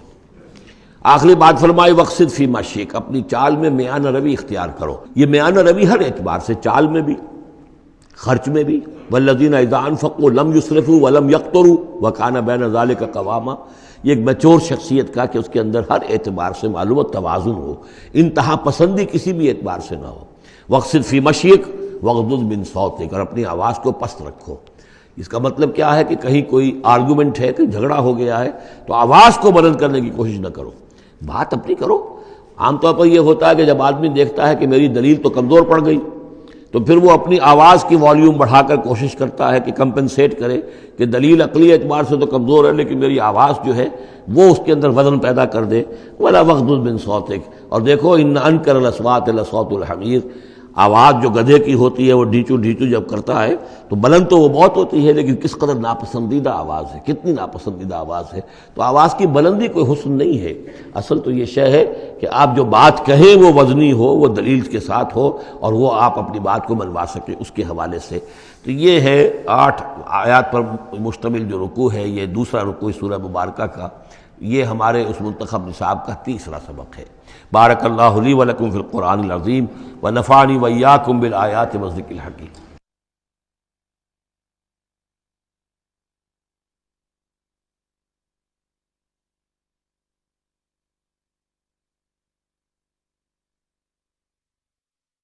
آخری بات فرمائی وَاقْصِدْ فِي مَشْيِكَ، اپنی چال میں میانہ روی اختیار کرو۔ یہ میانہ روی ہر اعتبار سے، چال میں بھی، خرچ میں بھی، والذین اذا انفقوا لم یسرفوا ولم یقتروا وکان بین ذلک قواما، یہ ایک میچور شخصیت کا کہ اس کے اندر ہر اعتبار سے معلوم توازن ہو، انتہا پسندی کسی بھی اعتبار سے نہ ہو۔ واقصد فی مشیک واغضض من صوتک، اور اپنی آواز کو پست رکھو۔ اس کا مطلب کیا ہے کہ کہیں کوئی آرگومنٹ ہے کہ جھگڑا ہو گیا ہے تو آواز کو بلند کرنے کی کوشش نہ کرو، بات اپنی کرو، عام طور پر یہ ہوتا ہے کہ جب آدمی دیکھتا ہے کہ میری دلیل تو کمزور پڑ گئی تو پھر وہ اپنی آواز کی والیوم بڑھا کر کوشش کرتا ہے کہ کمپنسیٹ کرے کہ دلیل عقلی اعتبار سے تو کمزور ہے لیکن میری آواز جو ہے وہ اس کے اندر وزن پیدا کر دے. ولا وغضض من صوتک، اور دیکھو ان انکر الاصوات لصوت الحمیر، آواز جو گدھے کی ہوتی ہے وہ ڈھیچو ڈھیچو جب کرتا ہے تو بلند تو وہ بہت ہوتی ہے لیکن کس قدر ناپسندیدہ آواز ہے، کتنی ناپسندیدہ آواز ہے. تو آواز کی بلندی کوئی حسن نہیں ہے، اصل تو یہ شے ہے کہ آپ جو بات کہیں وہ وزنی ہو، وہ دلیل کے ساتھ ہو اور وہ آپ اپنی بات کو منوا سکیں اس کے حوالے سے. تو یہ ہے 8 آیات پر مشتمل جو رکوع ہے، یہ دوسرا رکوع سورہ مبارکہ کا، یہ ہمارے اس منتخب نصاب کا تیسرا سبق ہے. بارک اللہ لی و لکم فی القرآن العظیم ونفعنی وإیاکم بالآیات والذکر الحکیم.